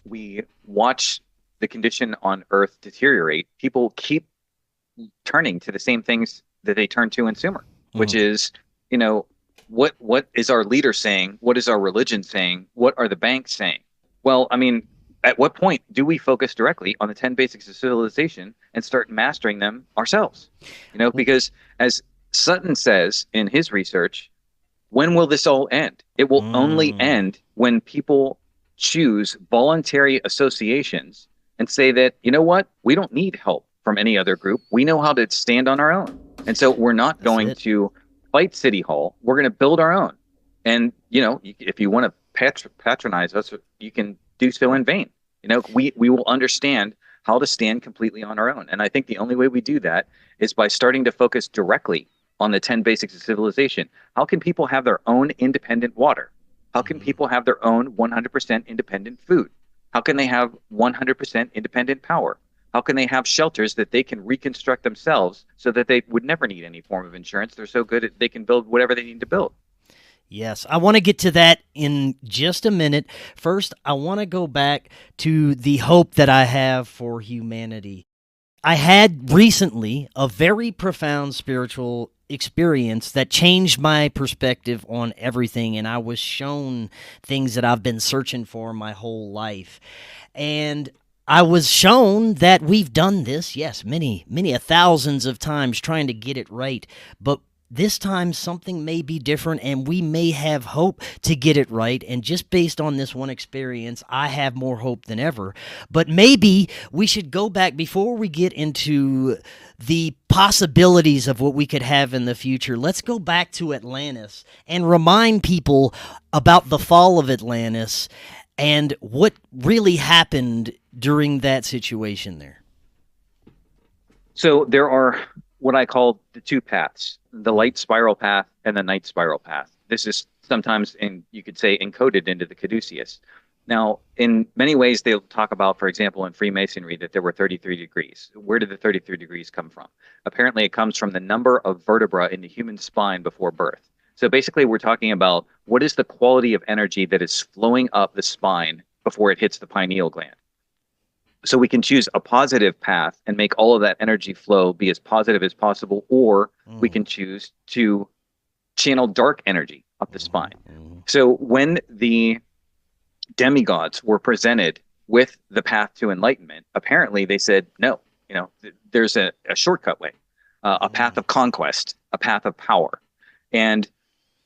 we watch the condition on Earth deteriorate, people keep turning to the same things that they turn to in Sumer, which is, you know, what is our leader saying? What is our religion saying? What are the banks saying? Well, I mean, at what point do we focus directly on the 10 basics of civilization and start mastering them ourselves? You know, because as Sutton says in his research, when will this all end? It will only end when people choose voluntary associations and say that, you know what, we don't need help from any other group. We know how to stand on our own. And so we're not going to fight City Hall. We're going to build our own. And, you know, if you want to patronize us, you can do so in vain. You know, we will understand how to stand completely on our own. And I think the only way we do that is by starting to focus directly on the 10 basics of civilization. How can people have their own independent water? How can people have their own 100% independent food? How can they have 100% independent power? How can they have shelters that they can reconstruct themselves so that they would never need any form of insurance? They're so good at they can build whatever they need to build. Yes, I want to get to that in just a minute. First, I want to go back to the hope that I have for humanity. I had recently a very profound spiritual experience that changed my perspective on everything, and I was shown things that I've been searching for my whole life. And I was shown that we've done this, yes, many thousands of times trying to get it right, but this time something may be different, and we may have hope to get it right. And just based on this one experience, I have more hope than ever. But maybe we should go back before we get into the possibilities of what we could have in the future. Let's go back to Atlantis and remind people about the fall of Atlantis and what really happened during that situation there. So there are what I call the two paths, the light spiral path and the night spiral path. This is sometimes, you could say, encoded into the Caduceus. Now, in many ways, they'll talk about, for example, in Freemasonry, that there were 33 degrees. Where did the 33 degrees come from? Apparently, it comes from the number of vertebrae in the human spine before birth. So basically, we're talking about what is the quality of energy that is flowing up the spine before it hits the pineal gland. So we can choose a positive path and make all of that energy flow be as positive as possible, or we can choose to channel dark energy up the spine. So when the demigods were presented with the path to enlightenment, apparently they said, no, there's a shortcut way, a path of conquest, a path of power. And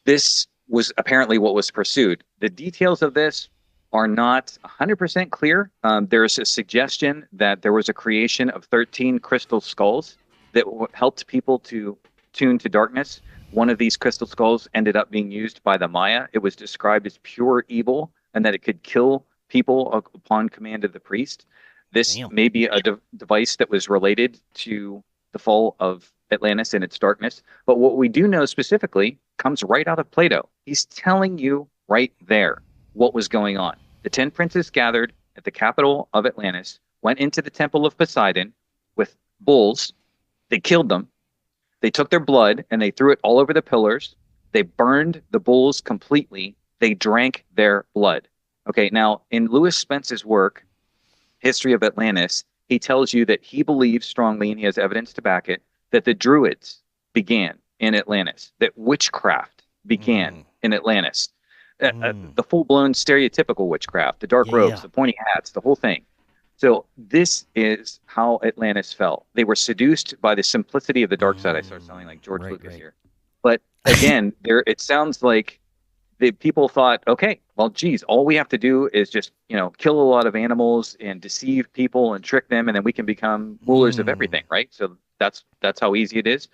this was apparently what was pursued. The details of this are not 100% clear. There's a suggestion that there was a creation of 13 crystal skulls that helped people to tune to darkness. One of these crystal skulls ended up being used by the Maya. It was described as pure evil and that it could kill people upon command of the priest. This may be a device that was related to the fall of Atlantis and its darkness. But what we do know specifically comes right out of Plato. He's telling you right there what was going on. The 10 princes gathered at the capital of Atlantis, went into the temple of Poseidon with bulls. They killed them. They took their blood and they threw it all over the pillars. They burned the bulls completely. They drank their blood. Okay, now in Lewis Spence's work, History of Atlantis, he tells you that he believes strongly, and he has evidence to back it, that the Druids began in Atlantis, that witchcraft began in Atlantis. The full-blown stereotypical witchcraft, the dark robes, the pointy hats, the whole thing. So this is how Atlantis fell. They were seduced by the simplicity of the dark side. I start sounding like George Lucas here. But again, it sounds like the people thought, okay, well, geez, all we have to do is just, kill a lot of animals and deceive people and trick them, and then we can become rulers of everything, right? So that's how easy it is.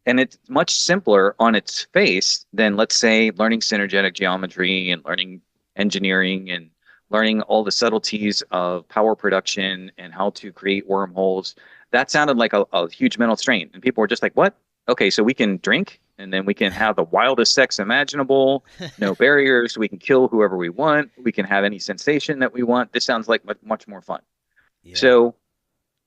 And it's much simpler on its face than, let's say, learning synergetic geometry and learning engineering and learning all the subtleties of power production and how to create wormholes. That sounded like a huge mental strain. And people were just like, what? Okay, so we can drink and then we can have the wildest sex imaginable, no barriers. We can kill whoever we want. We can have any sensation that we want. This sounds like much more fun. Yeah. So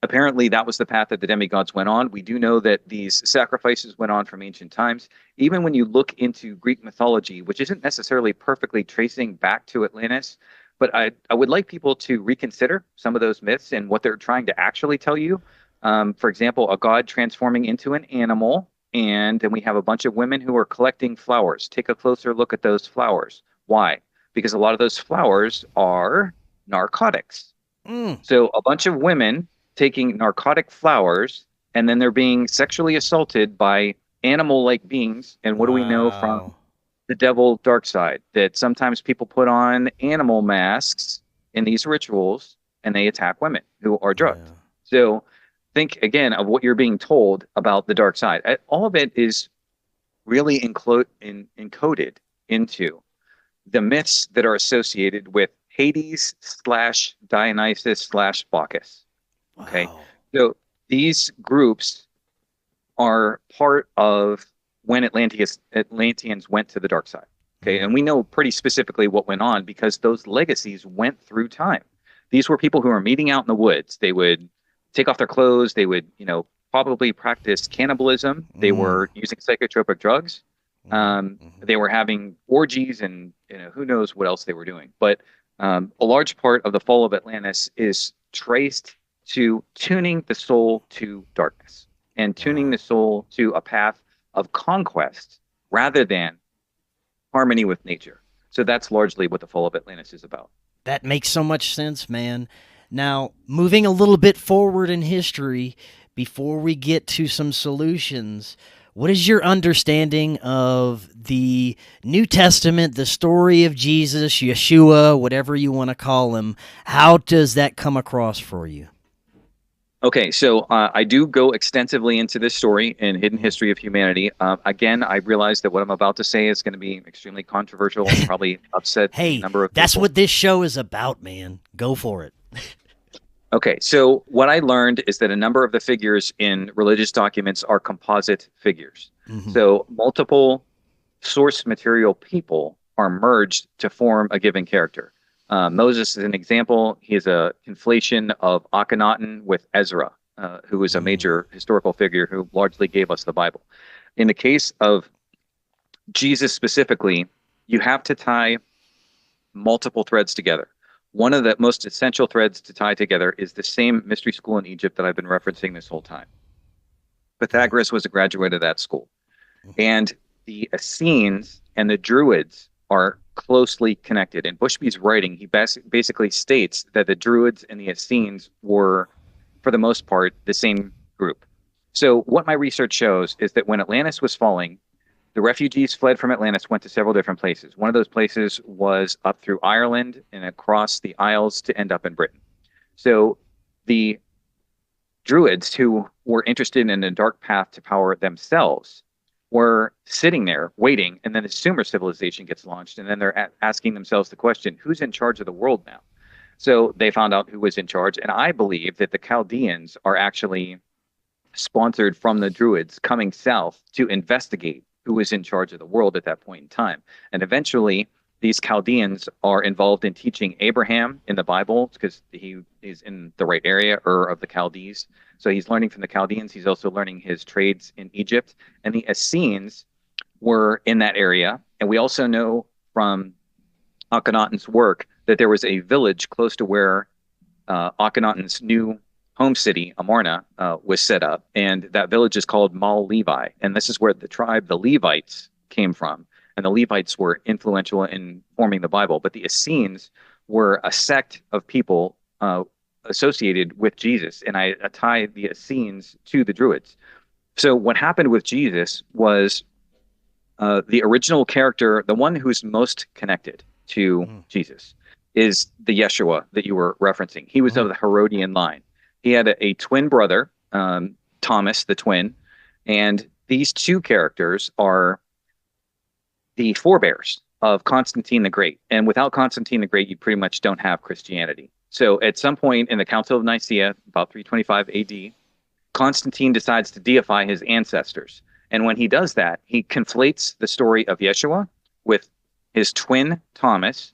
apparently that was the path that the demigods went on. We do know that these sacrifices went on from ancient times. Even when you look into Greek mythology, which isn't necessarily perfectly tracing back to Atlantis, but I would like people to reconsider some of those myths and what they're trying to actually tell you. For example, a god transforming into an animal, and then we have a bunch of women who are collecting flowers. Take a closer look at those flowers. Why? Because a lot of those flowers are narcotics. So a bunch of women taking narcotic flowers, and then they're being sexually assaulted by animal-like beings. And what do we know from the devil dark side? That sometimes people put on animal masks in these rituals, and they attack women who are drugged. Yeah. So think again of what you're being told about the dark side. All of it is really encoded into the myths that are associated with Hades / Dionysus / Bacchus. Okay. Wow. So these groups are part of when Atlanteans went to the dark side. Okay. And we know pretty specifically what went on because those legacies went through time. These were people who were meeting out in the woods. They would take off their clothes. They would, probably practice cannibalism. They were using psychotropic drugs. They were having orgies and, who knows what else they were doing. But a large part of the fall of Atlantis is traced to tuning the soul to darkness and tuning the soul to a path of conquest rather than harmony with nature. So that's largely what the fall of Atlantis is about. That makes so much sense, man. Now, moving a little bit forward in history, before we get to some solutions, what is your understanding of the New Testament, the story of Jesus, Yeshua, whatever you want to call him? How does that come across for you? Okay, so I do go extensively into this story in Hidden History of Humanity. Again, I realize that what I'm about to say is going to be extremely controversial and probably upset a number of people. That's what this show is about, man. Go for it. Okay, so what I learned is that a number of the figures in religious documents are composite figures. So multiple source material people are merged to form a given character. Moses is an example. He is a conflation of Akhenaten with Ezra, who was a major historical figure who largely gave us the Bible. In the case of Jesus specifically, you have to tie multiple threads together. One of the most essential threads to tie together is the same mystery school in Egypt that I've been referencing this whole time. Pythagoras was a graduate of that school. And the Essenes and the Druids are closely connected. In Bushby's writing, he basically states that the Druids and the Essenes were, for the most part, the same group. So what my research shows is that when Atlantis was falling, the refugees fled from Atlantis, went to several different places. One of those places was up through Ireland and across the Isles to end up in Britain. So the Druids, who were interested in a dark path to power themselves, were sitting there waiting, and then the Sumer civilization gets launched, and then they're asking themselves the question, who's in charge of the world now? So they found out who was in charge, and I believe that the Chaldeans are actually sponsored from the Druids coming south to investigate who was in charge of the world at that point in time. And eventually, these Chaldeans are involved in teaching Abraham in the Bible because he is in the right area, of the Chaldees. So he's learning from the Chaldeans. He's also learning his trades in Egypt. And the Essenes were in that area. And we also know from Akhenaten's work that there was a village close to where Akhenaten's new home city, Amarna, was set up. And that village is called Mal Levi. And this is where the tribe, the Levites, came from. And the Levites were influential in forming the Bible. But the Essenes were a sect of people associated with Jesus. And I tie the Essenes to the Druids. So what happened with Jesus was the original character, the one who's most connected to Jesus, is the Yeshua that you were referencing. He was of the Herodian line. He had a twin brother, Thomas the twin. And these two characters are the forebears of Constantine the Great. And without Constantine the Great, you pretty much don't have Christianity. So at some point in the Council of Nicaea, about 325 AD, Constantine decides to deify his ancestors. And when he does that, he conflates the story of Yeshua with his twin Thomas,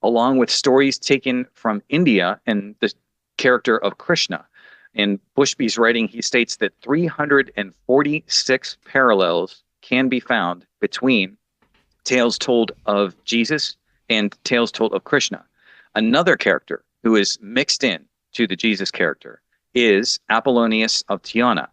along with stories taken from India and the character of Krishna. In Bushby's writing, he states that 346 parallels can be found between tales told of Jesus and tales told of Krishna. Another character who is mixed in to the Jesus character is Apollonius of Tyana,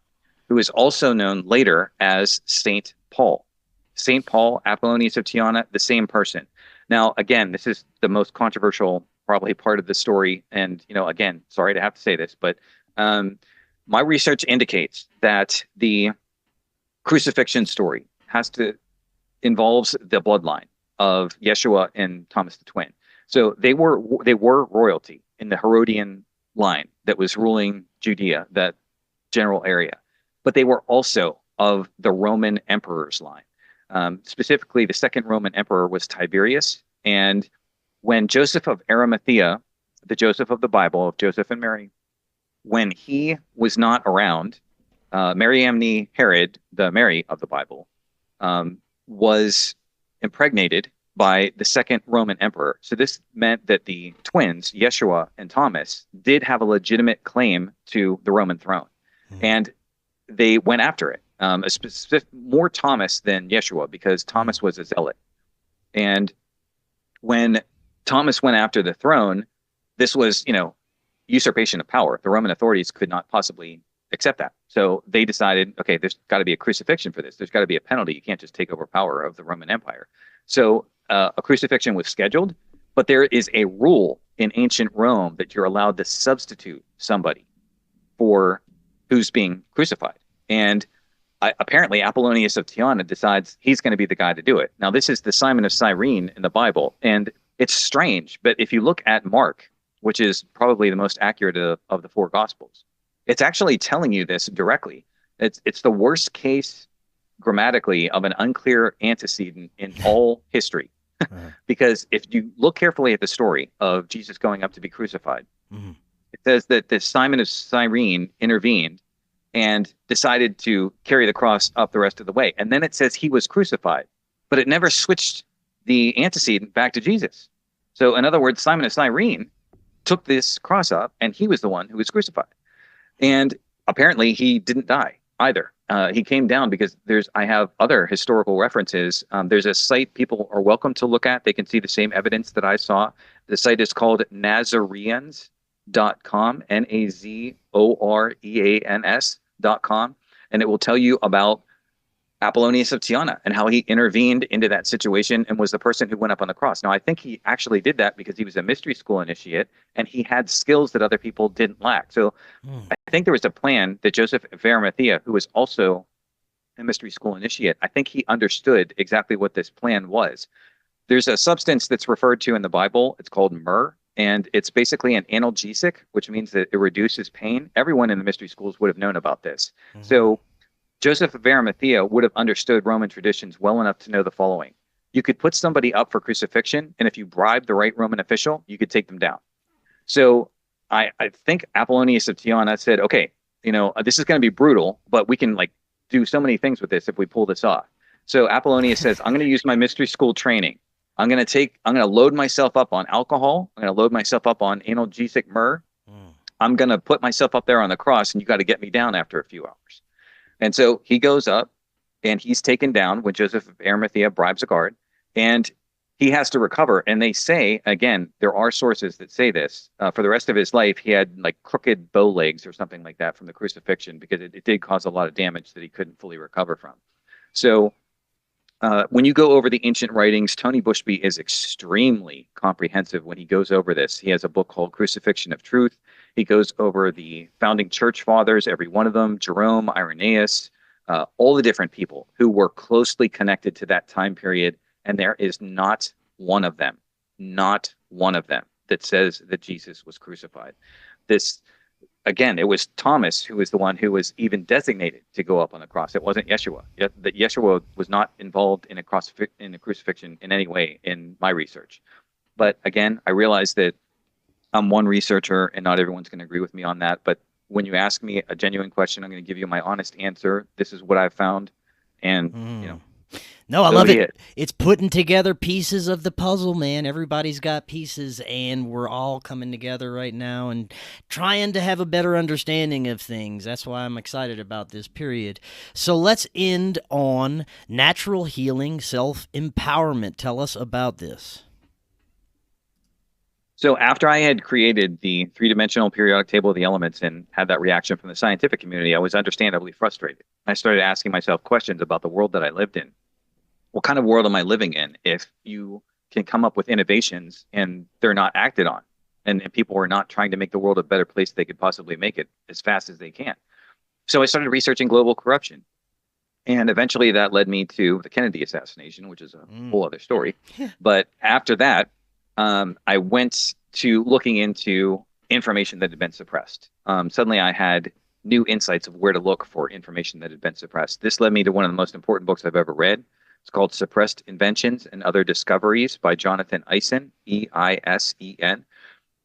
who is also known later as Saint Paul. Saint Paul, Apollonius of Tyana, the same person. Now, again, this is the most controversial probably part of the story. And, again, sorry to have to say this, but my research indicates that the crucifixion story involves the bloodline of Yeshua and Thomas the twin. So they were royalty in the Herodian line that was ruling Judea, that general area. But they were also of the Roman emperor's line. Specifically, the second Roman emperor was Tiberius. And when Joseph of Arimathea, the Joseph of the Bible, of Joseph and Mary, when he was not around, Mariamne Herod, the Mary of the Bible, was impregnated by the second Roman emperor. So this meant that the twins, Yeshua and Thomas, did have a legitimate claim to the Roman throne. And they went after it. More Thomas than Yeshua, because Thomas was a zealot. And when Thomas went after the throne, this was, usurpation of power. The Roman authorities could not possibly accept that. So they decided, okay, there's got to be a crucifixion for this. There's got to be a penalty. You can't just take over power of the Roman Empire. So a crucifixion was scheduled, but there is a rule in ancient Rome that you're allowed to substitute somebody for who's being crucified. And apparently Apollonius of Tyana decides he's going to be the guy to do it. Now, this is the Simon of Cyrene in the Bible, and it's strange, but if you look at Mark, which is probably the most accurate of the four Gospels, it's actually telling you this directly. It's the worst case grammatically of an unclear antecedent in all history. Because if you look carefully at the story of Jesus going up to be crucified, it says that the Simon of Cyrene intervened and decided to carry the cross up the rest of the way. And then it says he was crucified, but it never switched the antecedent back to Jesus. So in other words, Simon of Cyrene took this cross up, and he was the one who was crucified. And apparently he didn't die either. He came down because I have other historical references. There's a site people are welcome to look at. They can see the same evidence that I saw. The site is called Nazareans.com, Nazoreans.com. And it will tell you about Apollonius of Tyana and how he intervened into that situation and was the person who went up on the cross. Now, I think he actually did that because he was a mystery school initiate and he had skills that other people didn't lack. So I think there was a plan that Joseph of Arimathea, who was also a mystery school initiate, I think he understood exactly what this plan was. There's a substance that's referred to in the Bible. It's called myrrh, and it's basically an analgesic, which means that it reduces pain. Everyone in the mystery schools would have known about this. So Joseph of Arimathea would have understood Roman traditions well enough to know the following. You could put somebody up for crucifixion, and if you bribed the right Roman official, you could take them down. So I think Apollonius of Tyana said, okay, this is going to be brutal, but we can do so many things with this if we pull this off. So Apollonius says, I'm going to use my mystery school training. I'm going to load myself up on alcohol. I'm going to load myself up on analgesic myrrh. I'm going to put myself up there on the cross, and you got to get me down after a few hours. And so he goes up and he's taken down when Joseph of Arimathea bribes a guard, and he has to recover. And they say, again, there are sources that say this, for the rest of his life, he had crooked bow legs or something like that from the crucifixion, because it did cause a lot of damage that he couldn't fully recover from. So when you go over the ancient writings, Tony Bushby is extremely comprehensive when he goes over this. He has a book called Crucifixion of Truth. He goes over the founding church fathers, every one of them, Jerome, Irenaeus, all the different people who were closely connected to that time period. And there is not one of them that says that Jesus was crucified. Again, it was Thomas who was the one who was even designated to go up on the cross. It wasn't Yeshua. That Yeshua was not involved in a crucifixion in any way in my research. But again, I realize that I'm one researcher and not everyone's going to agree with me on that. But when you ask me a genuine question, I'm going to give you my honest answer. This is what I've found. And, No, I love it. It's putting together pieces of the puzzle, man. Everybody's got pieces, and we're all coming together right now and trying to have a better understanding of things. That's why I'm excited about this period. So let's end on natural healing, self-empowerment. Tell us about this. So after I had created the three-dimensional periodic table of the elements and had that reaction from the scientific community, I was understandably frustrated. I started asking myself questions about the world that I lived in. What kind of world am I living in if you can come up with innovations and they're not acted on, and people are not trying to make the world a better place they could possibly make it as fast as they can? So I started researching global corruption. And eventually that led me to the Kennedy assassination, which is a whole other story. But after that, I went to looking into information that had been suppressed. Suddenly I had new insights of where to look for information that had been suppressed. This led me to one of the most important books I've ever read. It's called Suppressed Inventions and Other Discoveries by Jonathan Eisen, Eisen.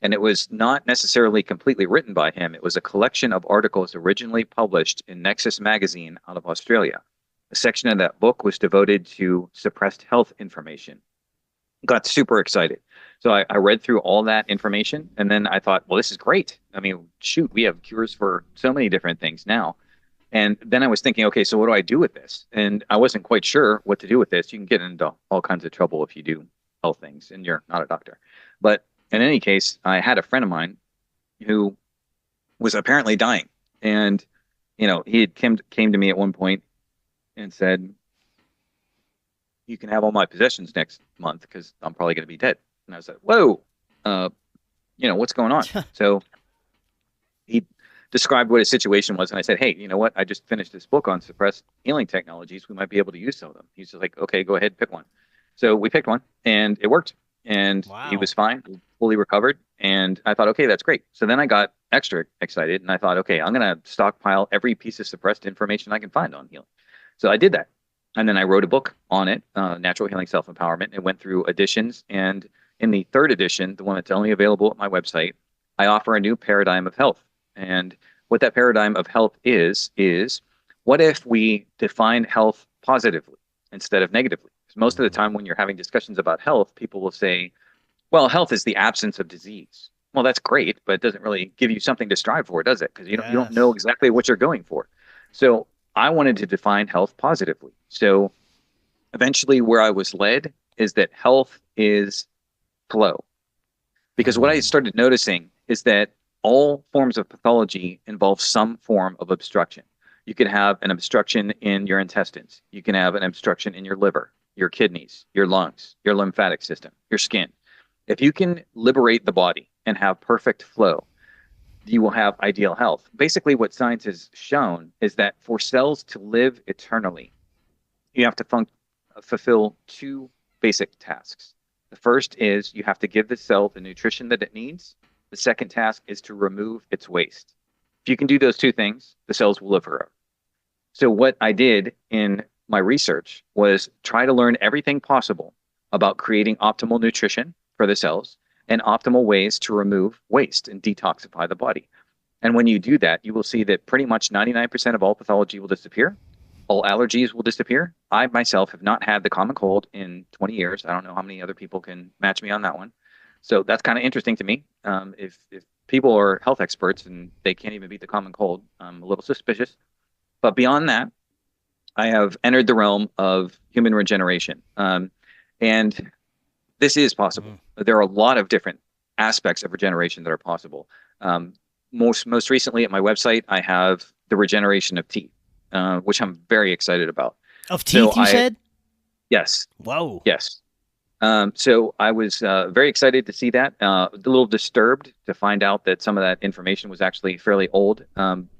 And it was not necessarily completely written by him. It was a collection of articles originally published in Nexus magazine out of Australia. A section of that book was devoted to suppressed health information. Got super excited. So I read through all that information, and then I thought, well, this is great. I mean, shoot, we have cures for so many different things now. And then I was thinking, okay, so what do I do with this? And I wasn't quite sure what to do with this. You can get into all kinds of trouble if you do health things, and you're not a doctor. But in any case, I had a friend of mine who was apparently dying. And, he had came to me at one point and said, you can have all my possessions next month because I'm probably going to be dead. And I was like, whoa, what's going on? So he described what his situation was. And I said, hey, you know what? I just finished this book on suppressed healing technologies. We might be able to use some of them. He's just like, okay, go ahead, pick one. So we picked one and it worked. And He was fine, fully recovered. And I thought, okay, that's great. So then I got extra excited and I thought, okay, I'm going to stockpile every piece of suppressed information I can find on healing. So I did that. And then I wrote a book on it, Natural Healing Self-Empowerment. It went through editions. And in the third edition, the one that's only available at my website, I offer a new paradigm of health. And what that paradigm of health is what if we define health positively instead of negatively? Because most of the time when you're having discussions about health, people will say, Well, health is the absence of disease. Well, that's great, but it doesn't really give you something to strive for, does it? Because you don't know Yes. exactly what you're going for. So I wanted to define health positively. So eventually, where I was led is that health is flow. Because what I Mm. started noticing is that all forms of pathology involve some form of obstruction. You can have an obstruction in your intestines. You can have an obstruction in your liver, your kidneys, your lungs, your lymphatic system, your skin. If you can liberate the body and have perfect flow, you will have ideal health. Basically, what science has shown is that for cells to live eternally, you have to fulfill two basic tasks. The first is you have to give the cell the nutrition that it needs. The second task is to remove its waste. If you can do those two things, the cells will live forever. So what I did in my research was try to learn everything possible about creating optimal nutrition for the cells and optimal ways to remove waste and detoxify the body. And when you do that, you will see that pretty much 99% of all pathology will disappear. All allergies will disappear. I myself have not had the common cold in 20 years. I don't know how many other people can match me on that one. So that's kind of interesting to me. If people are health experts and they can't even beat the common cold, I'm a little suspicious. But beyond that, I have entered the realm of human regeneration. And this is possible. There are a lot of different aspects of regeneration that are possible. Most recently at my website, I have the regeneration of teeth, which I'm very excited about. Of teeth, you said? Yes. Whoa. Yes. So I was very excited to see that. A little disturbed to find out that some of that information was actually fairly old.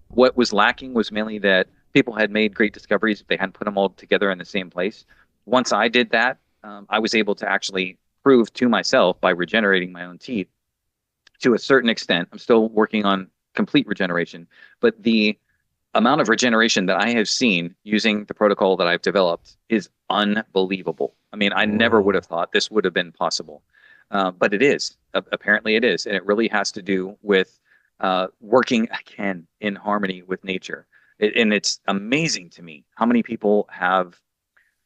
What was lacking was mainly that people had made great discoveries, but they hadn't put them all together in the same place. Once I did that, I was able to actually prove to myself by regenerating my own teeth to a certain extent. I'm still working on complete regeneration, but the amount of regeneration that I have seen using the protocol that I've developed is unbelievable. I mean, I never would have thought this would have been possible, but it is. Apparently, it is, and it really has to do with working again in harmony with nature. And it's amazing to me how many people have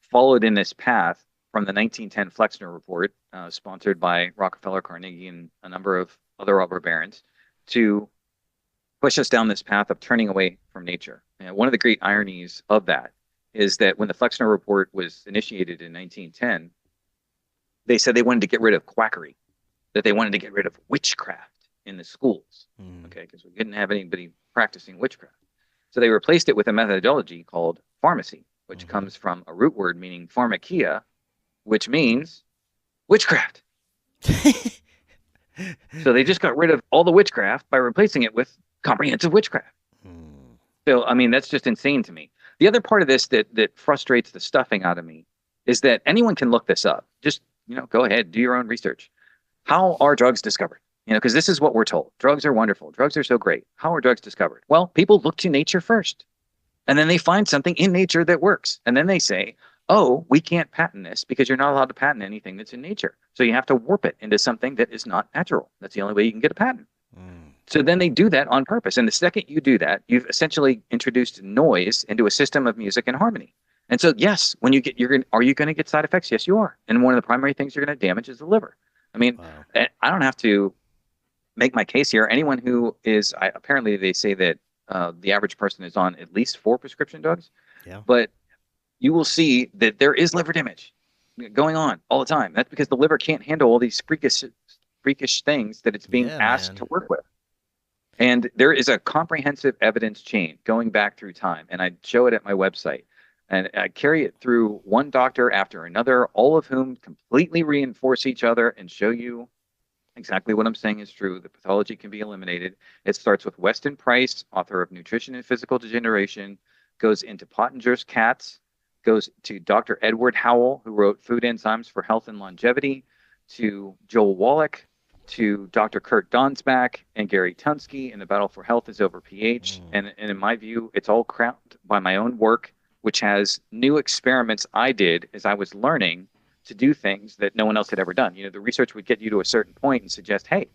followed in this path from the 1910 Flexner Report, sponsored by Rockefeller, Carnegie, and a number of other robber barons, to push us down this path of turning away from nature. And one of the great ironies of that is that when the Flexner Report was initiated in 1910, they said they wanted to get rid of quackery, that they wanted to get rid of witchcraft in the schools, okay, because we didn't have anybody practicing witchcraft. So they replaced it with a methodology called pharmacy, which comes from a root word meaning pharmakia, which means witchcraft. So they just got rid of all the witchcraft by replacing it with comprehensive witchcraft. So, I mean, that's just insane to me. The other part of this that frustrates the stuffing out of me is that anyone can look this up. Just, go ahead, do your own research. How are drugs discovered? Because this is what we're told. Drugs are wonderful. Drugs are so great. How are drugs discovered? Well, people look to nature first, and then they find something in nature that works. And then they say, oh, we can't patent this because you're not allowed to patent anything that's in nature. So you have to warp it into something that is not natural. That's the only way you can get a patent. So then they do that on purpose. And the second you do that, you've essentially introduced noise into a system of music and harmony. And so, yes, when you get, are you going to get side effects? Yes, you are. And one of the primary things you're going to damage is the liver. I mean, I don't have to make my case here. Anyone who is, apparently they say that the average person is on at least 4 prescription drugs. Yeah. But you will see that there is liver damage going on all the time. That's because the liver can't handle all these freakish things that it's being asked to work with. And there is a comprehensive evidence chain going back through time, and I show it at my website. And I carry it through one doctor after another, all of whom completely reinforce each other and show you exactly what I'm saying is true. The pathology can be eliminated. It starts with Weston Price, author of Nutrition and Physical Degeneration, goes into Pottinger's cats, goes to Dr. Edward Howell, who wrote Food Enzymes for Health and Longevity, to Joel Wallach, to Dr. Kurt Donsbach and Gary Tunsky, and The Battle for Health is Over pH. And in my view, it's all crowned by my own work, which has new experiments I did as I was learning to do things that no one else had ever done. The research would get you to a certain point and suggest, hey,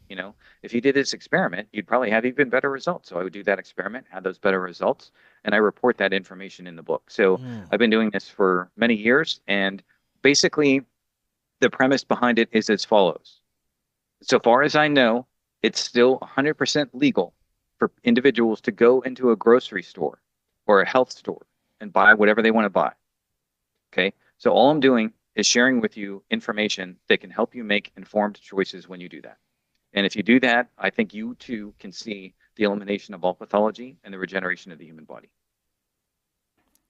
if you did this experiment, you'd probably have even better results. So I would do that experiment, have those better results, and I report that information in the book. So I've been doing this for many years, and basically the premise behind it is as follows. So far as I know, it's still 100% legal for individuals to go into a grocery store or a health store and buy whatever they want to buy. Okay. So all I'm doing is sharing with you information that can help you make informed choices when you do that. And if you do that, I think you too can see the elimination of all pathology and the regeneration of the human body.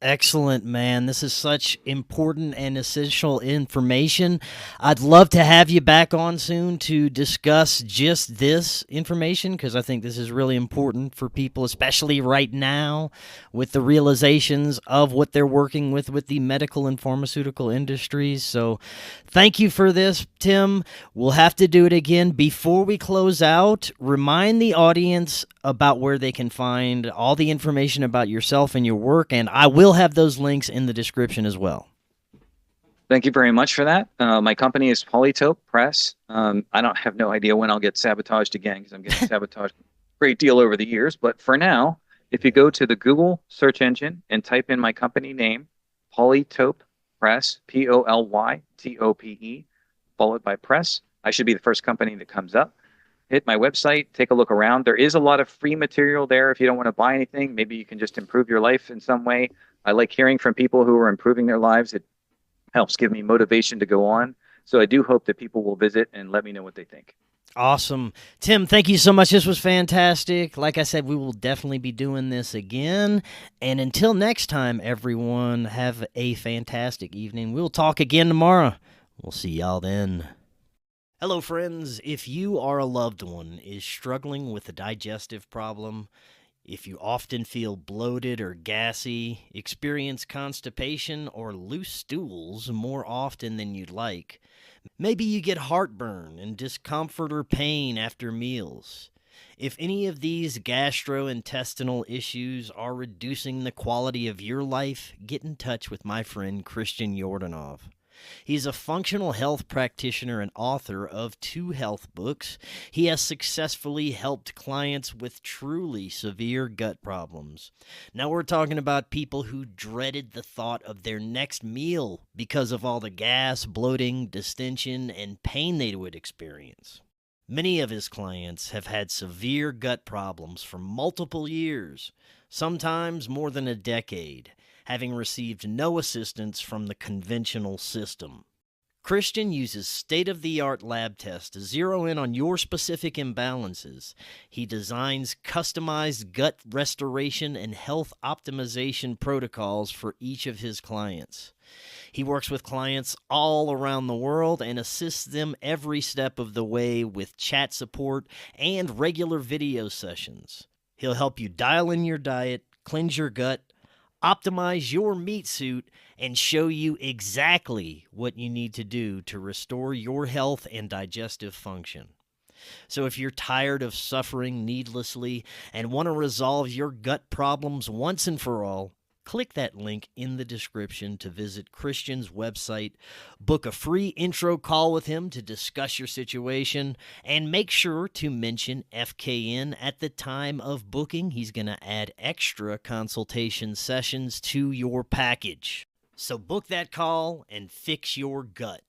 Excellent, man. This is such important and essential information. I'd love to have you back on soon to discuss just this information, because I think this is really important for people, especially right now with the realizations of what they're working with the medical and pharmaceutical industries. So thank you for this, Tim. We'll have to do it again. Before we close out, remind the audience about where they can find all the information about yourself and your work, and I will have those links in the description as well. Thank you very much for that. My company is Polytope Press. I don't have no idea when I'll get sabotaged again, because I'm getting sabotaged a great deal over the years. But for now, if you go to the Google search engine and type in my company name, Polytope Press, Polytope, followed by Press, I should be the first company that comes up. Hit my website, take a look around. There is a lot of free material there if you don't want to buy anything. Maybe you can just improve your life in some way. I like hearing from people who are improving their lives. It helps give me motivation to go on. So I do hope that people will visit and let me know what they think. Awesome. Tim, thank you so much. This was fantastic. Like I said, we will definitely be doing this again. And until next time, everyone, have a fantastic evening. We'll talk again tomorrow. We'll see y'all then. Hello, friends. If you or a loved one is struggling with a digestive problem, if you often feel bloated or gassy, experience constipation or loose stools more often than you'd like, maybe you get heartburn and discomfort or pain after meals. If any of these gastrointestinal issues are reducing the quality of your life, get in touch with my friend Christian Yordanov. He's a functional health practitioner and author of 2 health books. He has successfully helped clients with truly severe gut problems. Now we're talking about people who dreaded the thought of their next meal because of all the gas, bloating, distension, and pain they would experience. Many of his clients have had severe gut problems for multiple years, sometimes more than a decade, having received no assistance from the conventional system. Christian uses state-of-the-art lab tests to zero in on your specific imbalances. He designs customized gut restoration and health optimization protocols for each of his clients. He works with clients all around the world and assists them every step of the way with chat support and regular video sessions. He'll help you dial in your diet, cleanse your gut, optimize your meat suit, and show you exactly what you need to do to restore your health and digestive function. So if you're tired of suffering needlessly and want to resolve your gut problems once and for all, click that link in the description to visit Christian's website, book a free intro call with him to discuss your situation, and make sure to mention FKN at the time of booking. He's going to add extra consultation sessions to your package. So book that call and fix your gut.